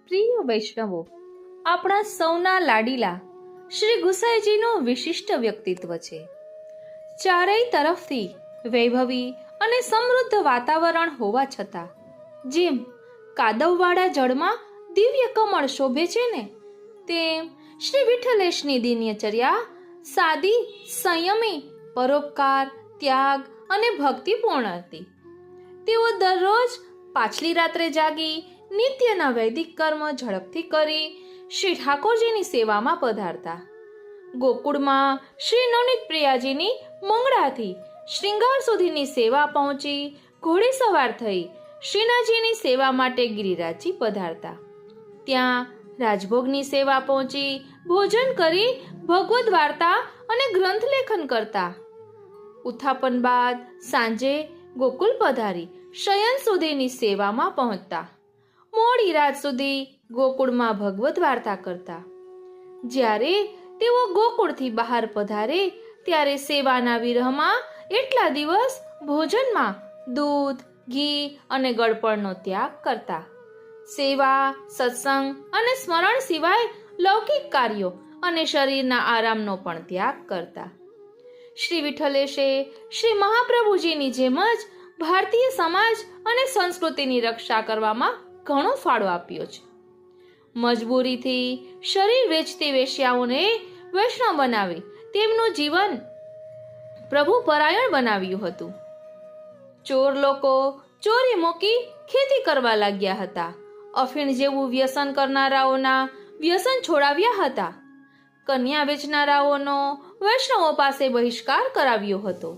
પ્રિય વૈષ્ણવો, આપણા સૌના લાડીલા શ્રી ગુસાઈજીનું વિશિષ્ટ વ્યક્તિત્વ છે. ચારેય તરફથી વૈભવી અને સમૃદ્ધ વાતાવરણ હોવા છતાં જેમ કાદવવાળા જળમાં દિવ્ય કમળ શોભે છે ને, તેમ શ્રી વિઠ્ઠલેશની દિનચર્યા સાદી, સંયમી, પરોપકાર, ત્યાગ અને ભક્તિપૂર્ણ હતી. તેઓ દરરોજ પાછલી રાત્રે જાગી નિત્યના વૈદિક કર્મ ઝડપથી કરી શ્રી ઠાકોરજીની સેવામાં પધારતા. ગોકુળમાં શ્રી નવનીત પ્રિયાજીની મંગળાથી શ્રૃંગાર સુધીની સેવા પહોંચી ઘોડેસવાર થઈ શ્રીનાથજીની સેવા માટે ગિરિરાજજી પધારતા. ત્યાં રાજભોગની સેવા પહોંચી ભોજન કરી ભગવદ્ વાર્તા અને ગ્રંથ લેખન કરતા. ઉત્થાપન બાદ સાંજે ગોકુલ પધારી શયન સુધીની સેવામાં પહોંચતા. મોડી રાત સુધી ગોકુળમાં ભગવદ્ વાર્તા કરતા. જ્યારે તેઓ ગોકુળથી બહાર પધારે ત્યારે સેવાના વિરહમાં એટલા દિવસ ભોજનમાં દૂધ, ઘી અને ગળપણનો ત્યાગ કરતા. સેવા, સત્સંગ અને સ્મરણ સિવાય લૌકિક કાર્યો અને શરીરના આરામનો પણ ત્યાગ કરતા. શ્રી વિઠ્ઠલેશે શ્રી મહાપ્રભુજીની જેમ જ ભારતીય સમાજ અને સંસ્કૃતિની રક્ષા કરવામાં ઘણો ફાળો આપ્યો છે. મજબૂરીથી શરીર વેચતી વેશ્યાઓને વૈષ્ણવ બનાવી તેમનું જીવન પ્રભુ પરાયણ બનાવ્યું હતું. ચોર લોકો ચોરી મૂકી ખેતી કરવા લાગ્યા હતા. અફીણ જેવું વ્યસન કરનારાઓના વ્યસન છોડાવ્યા હતા. કન્યા વેચનારાઓનો વૈષ્ણવો પાસે બહિષ્કાર કરાવ્યો હતો.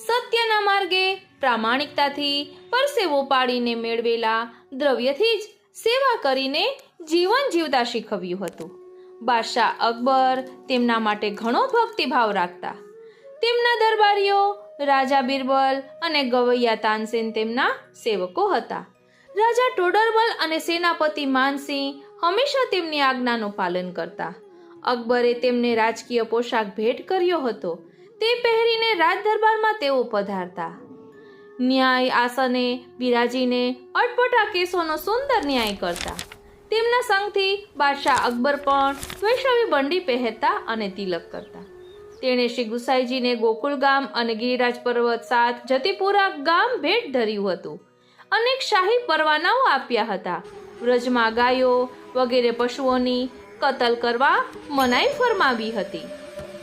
સત્યના માર્ગે પ્રામાણિકતાથી પરસેવો પાડીને મેળવેલા દ્રવ્યથી જ સેવા કરીને જીવન જીવતા શીખવ્યું હતું. બાદશાહ અકબર તેમના માટે ઘણો ભક્તિભાવ રાખતા. તેમના દરબારીઓ રાજા બિરબલ અને ગવૈયા તાનસેન તેમના સેવકો હતા. રાજા ટોડરમલ અને સેનાપતિ માનસિંહ હંમેશા તેમની આજ્ઞાનું પાલન કરતા. અકબરે તેમને રાજકીય પોશાક ભેટ કર્યો હતો. તે પહેરીને રાજ દરબારમાં તેઓ પધારતા. ન્યાય આસને બિરાજીને અટપટા કેસોનો સુંદર ન્યાય કરતા. તેમના સંગથી બાદશાહ અકબર પણ વૈષ્ણવી બંડી પહેરતા અને તિલક કરતા. તેણે શ્રી ગુસાઈજીને ગોકુળ ગામ અને ગિરિરાજ પર્વત સાથ જતીપુરા ગામ ભેટ ધર્યું હતું. અનેક શાહી પરવાનાઓ આપ્યા હતા. વ્રજમાં ગાયો વગેરે પશુઓની કતલ કરવા મનાઈ ફરમાવી હતી.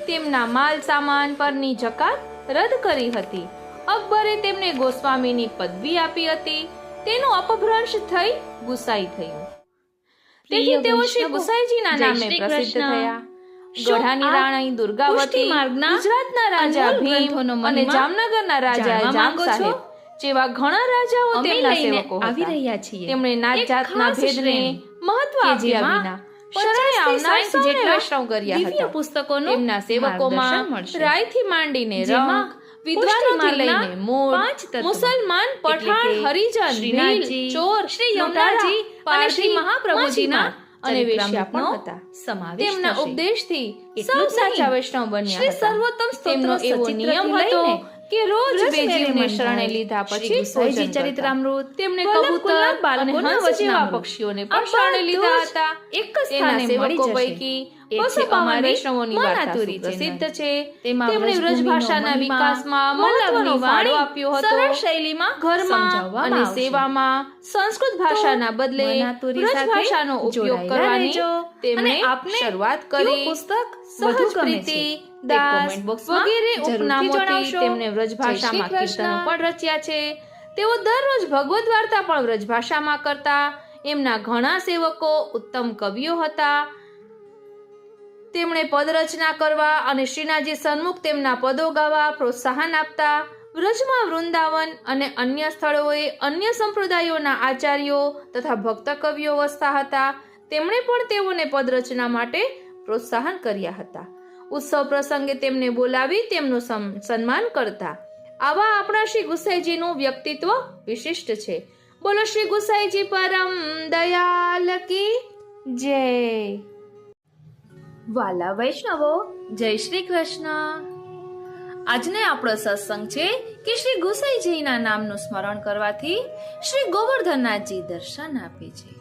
તેમના માલ સામાન પરની જકાત રદ કરી હતી. અકબરે તેમને ગોસ્વામીની પદવી આપી હતી. તેનું અપભ્રંશ થઈ ગુસાઈ થયું. તેથી તેઓ શ્રી ગુસાઈજીના નામે પ્રસિદ્ધ થયા. ગઢાની રાણી દુર્ગાવતી, ગુજરાતના રાજા ભીમ અને જામનગરના રાજા જામ સાહેબ જેવા ઘણા રાજાઓ તેમના સેવકો આવી રહ્યા છીએ. તેમણે નાત જાતના ભેદને મહત્વ આપ્યા વિના શરણે આવનાર સૌને વૈષ્ણવ કર્યા હતા. પુસ્તકોનો તેમના સેવકોમાં રાયથી માંડીને રંગ, વિદ્વાનોથી લઈને મૂળ, મુસલમાન, પઠાણ, હરિજન, ભીલ, ચોર, શ્રી યમરાજી અને શ્રી મહાપ્રભુજીના અને વેશ્યા પણ હતા. તેમના ઉપદેશથી સૌ સાચા વૈષ્ણવ બન્યા. શ્રી સર્વોત્તમ સ્તોત્રનો એવો નિયમ હતો કે રોજ બે જીવને શરણે લીધા પછી ગુસાઈજી ચરિત્રામૃત તેમને કબૂતર અને હંસ જેવા પક્ષીઓને પણ શરણે લીધા હતા. એક જ સ્થાને સેવકો પૈકી પશુપાલન વૈષ્ણવોની વાર્તા પ્રસિદ્ધ છે. તેમણે વ્રજ ભાષાના વિકાસમાં મહત્વનો ફાળો આપ્યો હતો. સરળ શૈલીમાં ઘરમાં અને સેવામાં સંસ્કૃત ભાષાના બદલે વ્રજ ભાષાનો ઉપયોગ કરવાની તેમણે શરૂઆત કરી. પુસ્તક સહજ પ્રીતિ દાસ વગેરે ઉપનામોથી તેમને વ્રજ ભાષામાં કીર્તનો પણ રચ્યા છે. તેઓ દરરોજ ભગવદ્ વાર્તા પણ વ્રજ ભાષામાં કરતા. એમના ઘણા સેવકો ઉત્તમ કવિઓ હતા. તેમણે પદરચના કરવા અને શ્રીનાથજી સન્મુખ તેમના પદો ગાવા પ્રોત્સાહન આપતા. વ્રજમાં વૃંદાવન અને અન્ય સ્થળોએ અન્ય સંપ્રદાયોના આચાર્યો તથા ભક્ત કવિઓ વસતા હતા. તેમણે પણ તેઓને પદરચના માટે પ્રોત્સાહન કર્યા હતા. ઉત્સવ પ્રસંગે તેમને બોલાવી તેમનું સન્માન કરતા. આવા આપણા શ્રી ગુસાઈજીનું વ્યક્તિત્વ વિશિષ્ટ છે. બોલો શ્રી ગુસાઈજી પરમ દયાલ કી જય. વાલા વૈષ્ણવો, જય શ્રી કૃષ્ણ. આજને આપણો સત્સંગ છે કે શ્રી ગુસાઈજીના નામનું સ્મરણ કરવાથી શ્રી ગોવર્ધનનાથજી દર્શન આપે છે.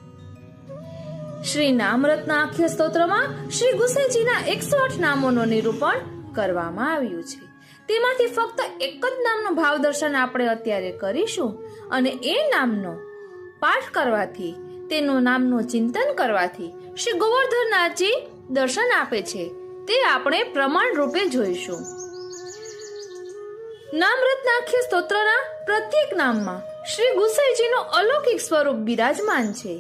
શ્રી નામરત્ન આખ્ય સ્તોત્રમાં શ્રી ગુસાઈજીના 108 નામોનું નિરૂપણ કરવામાં આવ્યું છે. તેમાંથી ફક્ત એક જ નામનું ભાવ દર્શન આપણે અત્યારે કરીશું અને એ નામનો પાઠ કરવાથી, તેનું નામનું ચિંતન કરવાથી શ્રી ગોવર્ધનનાથજી દર્શન આપે છે, તે આપણે પ્રમાણ રૂપે જોઈશું. નામરત્નાખ્ય સ્તોત્રના પ્રત્યેક નામમાં શ્રી ગુસાઈજીનું અલૌકિક સ્વરૂપ બિરાજમાન છે.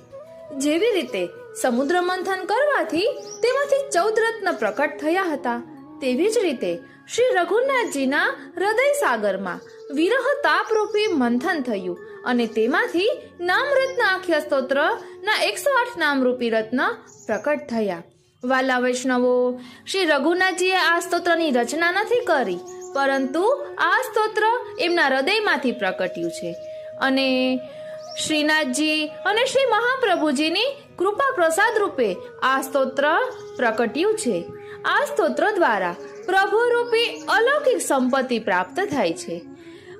જેવી રીતે સમુદ્ર મંથન કરવાથી તેમાંથી 14 રત્ન પ્રકટ થયા હતા, તેવી જ રીતે શ્રી રઘુનાથજીના હૃદય સાગરમાં વિરહ તાપરૂપી મંથન થયું અને તેમાંથી નામરત્ન આખ્ય સ્તોત્રના 108 નામરૂપી રત્ન પ્રકટ થયા. વાલા વૈષ્ણવો, શ્રી રઘુનાથજીએ આ સ્તોત્રની રચના નથી કરી, પરંતુ આ સ્તોત્ર એમના હૃદયમાંથી પ્રકટ્યું છે અને શ્રીનાથજી અને શ્રી મહાપ્રભુજીની કૃપા પ્રસાદ રૂપે આ સ્તોત્ર પ્રકટ્યું છે. આ સ્તોત્ર દ્વારા પ્રભુ રૂપી અલૌકિક સંપત્તિ પ્રાપ્ત થાય છે.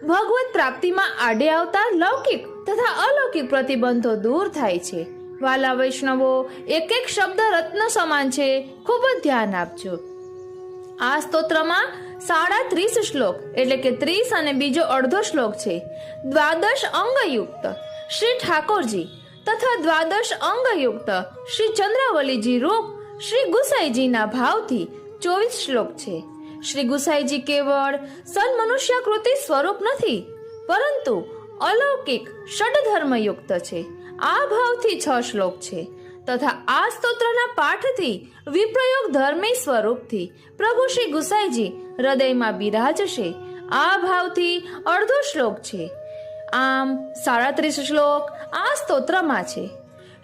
ભગવત પ્રાપ્તિમાં આડે આવતા લૌકિક તથા અલૌકિક પ્રતિબંધો દૂર થાય છે. વાલા વૈષ્ણવો, એક એક શબ્દ રત્ન સમાન છે, ખૂબ જ ધ્યાન આપજો. આ સ્તોત્રમાં 30 શ્લોક એટલે કે 30 અને બીજો અડધો શ્લોક છે. 12 અંગયુક્ત શ્રી ઠાકોરજી તથા 12 અંગયુક્ત શ્રી ચંદ્રાવલીજી રૂપ શ્રી ગુસાઈજીના ભાવથી 24 શ્લોક છે. શ્રી ગુસાઈજી કેવળ સન્મનુષ્યાકૃતિ સ્વરૂપ નથી, પરંતુ અલૌકિક ષડધર્મયુક્ત છે. આ ભાવથી 6 શ્લોક છે તથા આ સ્તોત્રના પાઠથી વિપ્રયોગ ધર્મી સ્વરૂપથી પ્રભુ શ્રી ગુસાઈજી હૃદયમાં બિરાજશે. આ ભાવથી અડધો શ્લોક છે. આમ 37 શ્લોક આ સ્તોત્રમાં છે.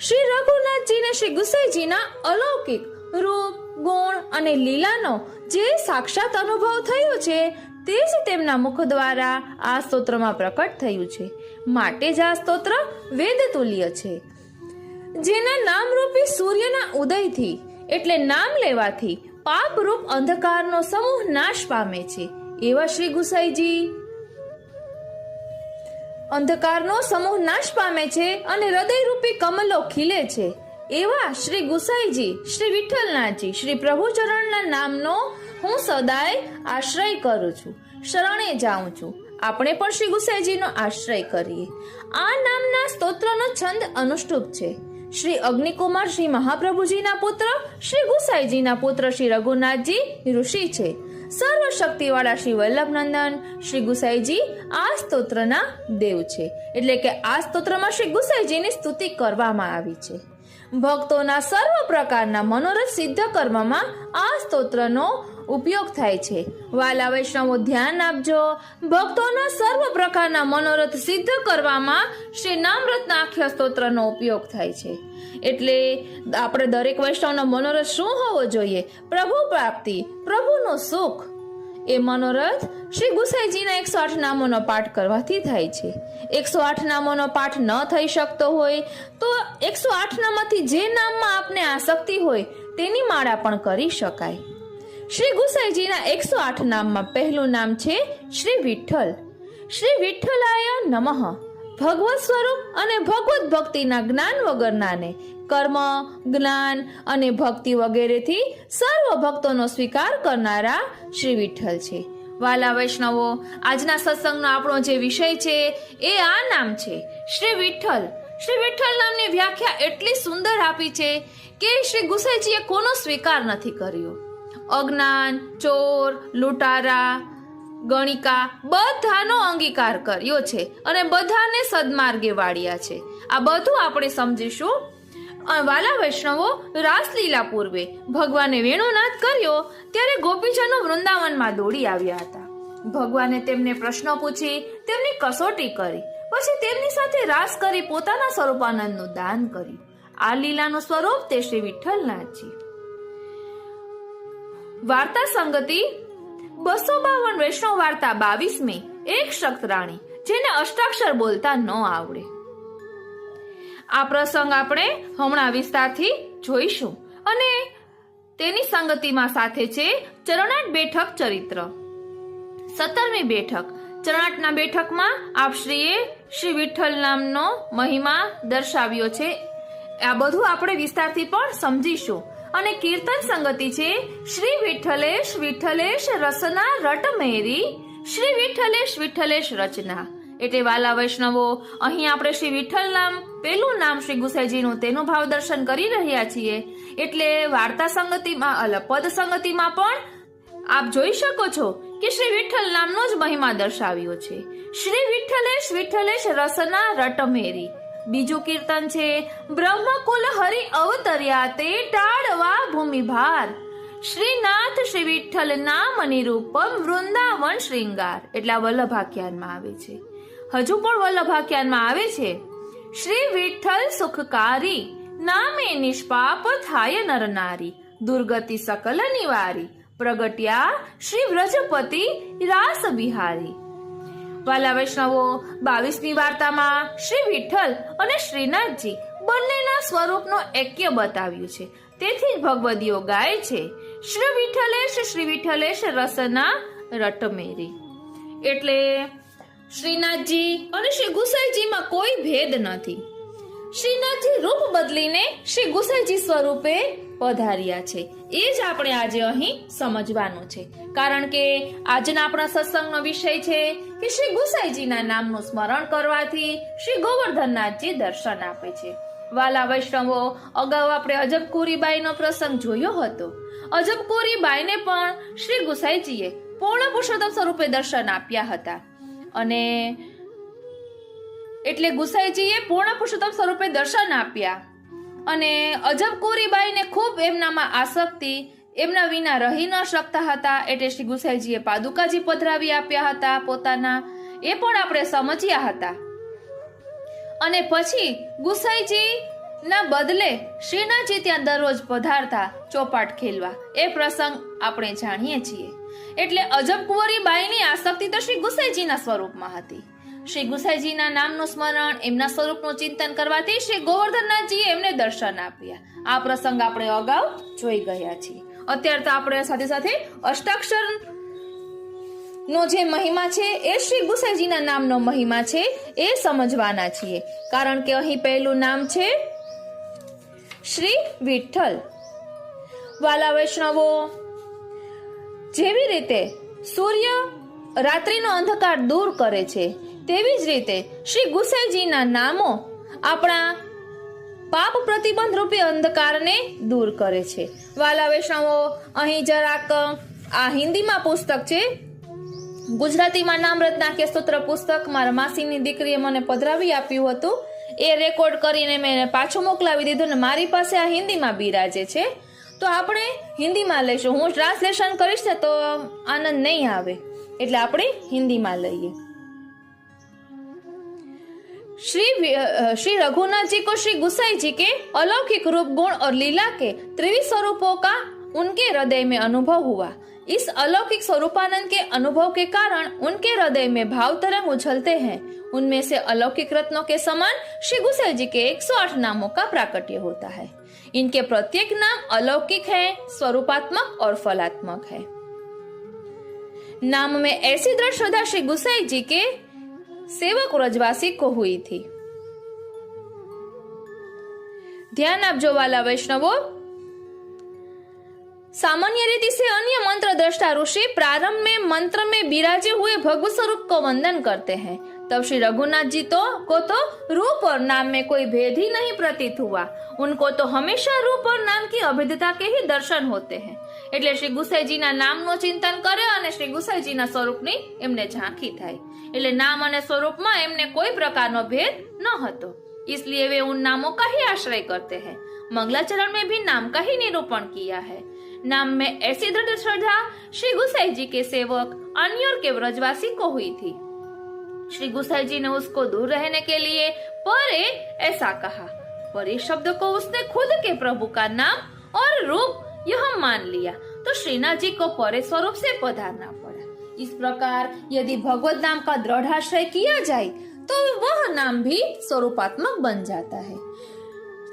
શ્રી રઘુનાથજીને શ્રી ગુસાઈજીના અલૌકિક રૂપ, ગુણ અને લીલાનો જે સાક્ષાત અનુભવ થયો છે, તે જ તેમના મુખ દ્વારા આ સ્તોત્રમાં પ્રકટ થયું છે. માટે જ આ સ્તોત્ર વેદતુલ્ય છે. જેના નામરૂપી સૂર્યના ઉદયથી એટલે નામ લેવાથી પાપરૂપ અંધકારનો સમૂહ નાશ પામે છે, એવા શ્રી ગુસાઈજી અંધકારનો સમૂહ નાશ પામે છે અને હૃદયરૂપી કમલો ખીલે છે. એવા શ્રી ગુસાઈજી, શ્રી વિઠ્ઠલનાથજી, શ્રી પ્રભુચરણના નામનો હું સદાય આશ્રય કરું છું, શરણે જાઉં છું. આપણે પણ શ્રી ગુસાઈજીનો આશ્રય કરીએ. આ નામના સ્તોત્રનો છંદ અનુષ્ટુપ છે. શ્રી અગ્નિકુમાર શ્રી મહાપ્રભુજીના પુત્ર, શ્રી ગુસાઈજીના પુત્ર શ્રી રઘુનાથજી ઋષિ છે. સર્વશક્તિવાળા શ્રી વલ્લભનંદન શ્રી ગુસાઈજી આ સ્તોત્રના દેવ છે. એટલે કે આ સ્તોત્રમાં શ્રી ગુસાઈજીની સ્તુતિ કરવામાં આવી છે. ભક્તોના સર્વ પ્રકારના મનોરથ સિદ્ધ કરવામાં આ સ્તોત્રનો ઉપયોગ થાય છે. વાલા વૈષ્ણવો, ધ્યાન આપજો. ભક્તોના સર્વ પ્રકારના મનોરથ સિદ્ધ કરવામાં શ્રી નામરત્ન આખ્ય સ્તોત્રનો ઉપયોગ થાય છે. એટલે આપણે દરેક વૈષ્ણવનો મનોરથ શું હોવો જોઈએ? પ્રભુ પ્રાપ્તિ, પ્રભુનું સુખ. એ મનોરથ શ્રી ગુસાઈજીના 108 નામોનો પાઠ કરવાથી થાય છે. 108 નામોનો પાઠ ન થઈ શકતો હોય તો 108 નામમાંથી જે નામમાં આપને આસક્તિ હોય તેની માળા પણ કરી શકાય. શ્રી ગુસાઈજીના 108 નામમાં પહેલું નામ છે શ્રી વિઠ્ઠલ. શ્રી વિઠ્ઠલાય નમઃ. ભગવત સ્વરૂપ અને ભગવત ભક્તિના જ્ઞાન વગરનાને કર્મ, જ્ઞાન અને ભક્તિ વગેરેથી સર્વ ભક્તોનો સ્વીકાર કરનારા શ્રી વિઠ્ઠલ છે. વાલા વૈષ્ણવો, આજના સત્સંગનો આપણો જે વિષય છે એ આ નામ છે શ્રી વિઠ્ઠલ. શ્રી વિઠ્ઠલ નામની વ્યાખ્યા એટલી સુંદર આપી છે કે શ્રી ગુસાઈજીએ કોનો સ્વીકાર નથી કર્યો. અજ્ઞાન, ચોર, લૂંટારા, ગણિકા બધાનો અંગીકાર કર્યો છે અને બધાને સદમાર્ગે વાળ્યા છે. આ બધું આપણે સમજીશું. વાલા વૈષ્ણવો, રાસલીલા પૂર્વે ભગવાને વેણુનાદ કર્યો ત્યારે ગોપીજનો વૃંદાવનમાં દોડી આવ્યા હતા. ભગવાને તેમને પ્રશ્નો પૂછી તેમની કસોટી કરી, પછી તેમની સાથે રાસ કરી પોતાના સ્વરૂપાનંદનું દાન કર્યું. આ લીલાનું સ્વરૂપ તે શ્રી વિઠ્ઠલનાથજી. વાર્તા સંગતિ 252 વૈષ્ણવ વાર્તા 22મી. એક શક્તરાણી જેને અષ્ટાક્ષર બોલતા ન આવડે. આ પ્રસંગ આપણે હમણાં વિસ્તારથી જોઈશું અને તેની સંગતિમાં સાથે છે ચરણાટ બેઠક ચરિત્ર. 17મી બેઠક. ચરણાટના બેઠકમાં આપશ્રીએ શ્રી વિઠ્ઠલ નામનો મહિમા દર્શાવ્યો છે. આ બધું આપણે વિસ્તારથી પણ સમજીશું. અને કીર્તન સંગતિ છે શ્રી વિઠ્ઠલેશ વિઠ્ઠલેશ રસના રટ મેરી, શ્રી વિઠ્ઠલેશ વિઠ્ઠલેશ રચના. એટલે વાલા વૈષ્ણવો, અહીં આપણે શ્રી વિઠ્ઠલ નામ, પેલું નામ શ્રી ગુસાઈજીનું, તેનું ભાવ દર્શન કરી રહ્યા છીએ. એટલે વાર્તા સંગતિમાં, પદ સંગતિમાં પણ આપ જોઈ શકો છો કે શ્રી વિઠ્ઠલ નામનો જ મહિમા દર્શાવ્યો છે. શ્રી વિઠ્ઠલેશ વિઠ્ઠલેશ રસના રટ મેરી. બીજું કીર્તન છે બ્રહ્મકુલ હરિ અવતર્યા તે ટાળવા ભૂમિ ભાર, શ્રીનાથ શ્રી વિઠ્ઠલ નામ નિરૂપમ વૃંદાવન શ્રીંગાર. એટલા વલ્લભાખ્યાનમાં આવે છે. હજુ પણ વલ્લભાખ્યાનમાં આવે છે શ્રી વિઠ્ઠલ સુખકારી, નામે નિષ્પાપ થાય નર નારી, દુર્ગતિ સકલ નિવારી, પ્રગટ્યા શ્રી વ્રજપતિ રાસ બિહારી. વાલા વૈષ્ણવો, 22મી વાર્તામાં શ્રી વિઠ્ઠલ અને શ્રીનાથજી બંનેના સ્વરૂપનો એક્ય બતાવ્યું છે. તેથી જ ભગવદીઓ ગાય છે શ્રી વિઠ્ઠલેશ રસના રટ મેરી. એટલે શ્રીનાથજી અને શ્રી ગુસાઈજીમાં કોઈ ભેદ નથી. શ્રીનાથજી રૂપ બદલીને શ્રી ગુસાઈજી સ્વરૂપે પધાર્યા છે. એ જ આપણે આજે અહીં સમજવાનું છે. કારણ કે આજના આપણા સત્સંગનો વિષય છે કે શ્રી ગુસાઈજીના નામનું સ્મરણ કરવાથી શ્રી ગોવર્ધનનાથજી દર્શન આપે છે. વાલા વૈષ્ણવો, અગાઉ આપણે અજબકુરીબાઈનો પ્રસંગ જોયો હતો. અજબકુરીબાઈને પણ શ્રી ગુસાઈજીએ પૂર્ણ પુરુષોત્તમ સ્વરૂપે દર્શન આપ્યા હતા. અને એટલે ગુસાઈજીએ પૂર્ણ પુરુષોત્તમ સ્વરૂપે દર્શન આપ્યા અને અજબકુરીબાઈને ખૂબ એમનામાં આસક્તિ, એમના વિના રહી ન શકતા હતા. એટલે શ્રી ગુસાઈજીએ પાદુકાજી પધરાવી આપ્યા હતા પોતાના. એ પણ આપણે સમજ્યા હતા. અને પછી ગુસાઈજી ના બદલે શ્રીનાથજી ત્યાં દરરોજ પધારતા ચોપાટ ખેલવા. એ પ્રસંગ આપણે જાણીએ છીએ. એટલે અજબકુંવરીબાઈની આસક્તિ તો શ્રી ગુસાઈજીના સ્વરૂપમાં હતી. શ્રી ગુસાઈજીના નામનું સ્મરણ, એમના સ્વરૂપનું ચિંતન કરવાથી શ્રી ગોવર્ધનનાથજીએ એમને દર્શન આપ્યા. આ પ્રસંગ આપણે અગાઉ જોઈ ગયા છીએ. અત્યારે તો આપણે સાથે સાથે અષ્ટાક્ષર નો જે મહિમા છે એ શ્રી ગુસાઈજીના નામનો મહિમા છે એ સમજવાના છીએ. કારણ કે અહીં પહેલું નામ છે શ્રી વિઠ્ઠલ. વાલા વૈષ્ણવો, જેવી રીતે સૂર્ય રાત્રિનો અંધકાર દૂર કરે છે, તેવી જ રીતે શ્રી ગુસાઈજીના નામો આપણા પાપ પ્રતિબંધ રૂપી અંધકારને દૂર કરે છે. વાલા વૈષ્ણવો, અહીં જરાક આ હિન્દીમાં પુસ્તક છે. ગુજરાતીમાં નામ રત્નાખ્ય સ્તોત્ર પુસ્તક મારા માસીની દીકરીએ મને પધરાવી આપ્યું હતું. એ રેકોર્ડ કરીને મેં પાછું મોકલાવી દીધું ને મારી પાસે આ હિન્દીમાં બિરાજે છે. તો આપણે હિન્દીમાં લઈશું. હું ટ્રાન્સલેશન કરીશ ને તો આનંદ નહીં આવે, એટલે આપણે હિન્દીમાં લઈએ. श्री रघुनाथ जी को श्री गुसाई जी के अलौकिक रूप गुण और लीला के त्रिवी स्वरूपों का उनके हृदय में अनुभव हुआ. इस अलौकिक स्वरूपानंद के अनुभव के कारण उनके हृदय में भाव तरंग उछलते हैं. उनमें से अलौकिक रत्नों के समान श्री गुसाई जी के 108 नामों का प्राकट्य होता है. इनके प्रत्येक नाम अलौकिक है, स्वरूपात्मक और फलात्मक है. नाम में ऐसी दृढ़ श्रद्धा श्री गुसाई जी के सेवक व्रजवासी को हुई थी. ध्यान आपजो वाला वैष्णवो, सामान्य रीति से अन्य मंत्र दृष्टा ऋषि प्रारंभ में मंत्र में बिराजे हुए भगवत स्वरूप को वंदन करते हैं. तब श्री रघुनाथ जी को तो रूप और नाम में कोई भेद ही नहीं प्रतीत हुआ. उनको तो हमेशा रूप और नाम की अभेदता के ही दर्शन होते हैं. એટલે શ્રી ગુસાઈજીના નામનું ચિંતન કરે અને શ્રી ગુસાઈજીના સ્વરૂપની એમને ઝાંખી થાય. એટલે નામ અને સ્વરૂપમાં એમને કોઈ પ્રકારનો ભેદ ન હતો. इसलिए वे उन नामों का ही आश्रय करते हैं. मंगलाचरण में भी नाम का ही निरूपण किया है. नाम में ऐसी दृढ़ श्रद्धा श्री गुसाई जी के सेवक अन्योर के व्रजवासी को हुई थी. श्री गुसाई जी ने उसको दूर रहने के लिए परे ऐसा कहा. परे शब्द को उसने खुद के प्रभु का नाम और रूप यह मान लिया, तो श्रीनाथ जी को परे स्वरूप से पधारना पड़ा. इस प्रकार यदि भगवत नाम का दृढ़ आश्रय किया जाए तो वह नाम भी स्वरूपात्मक बन जाता है.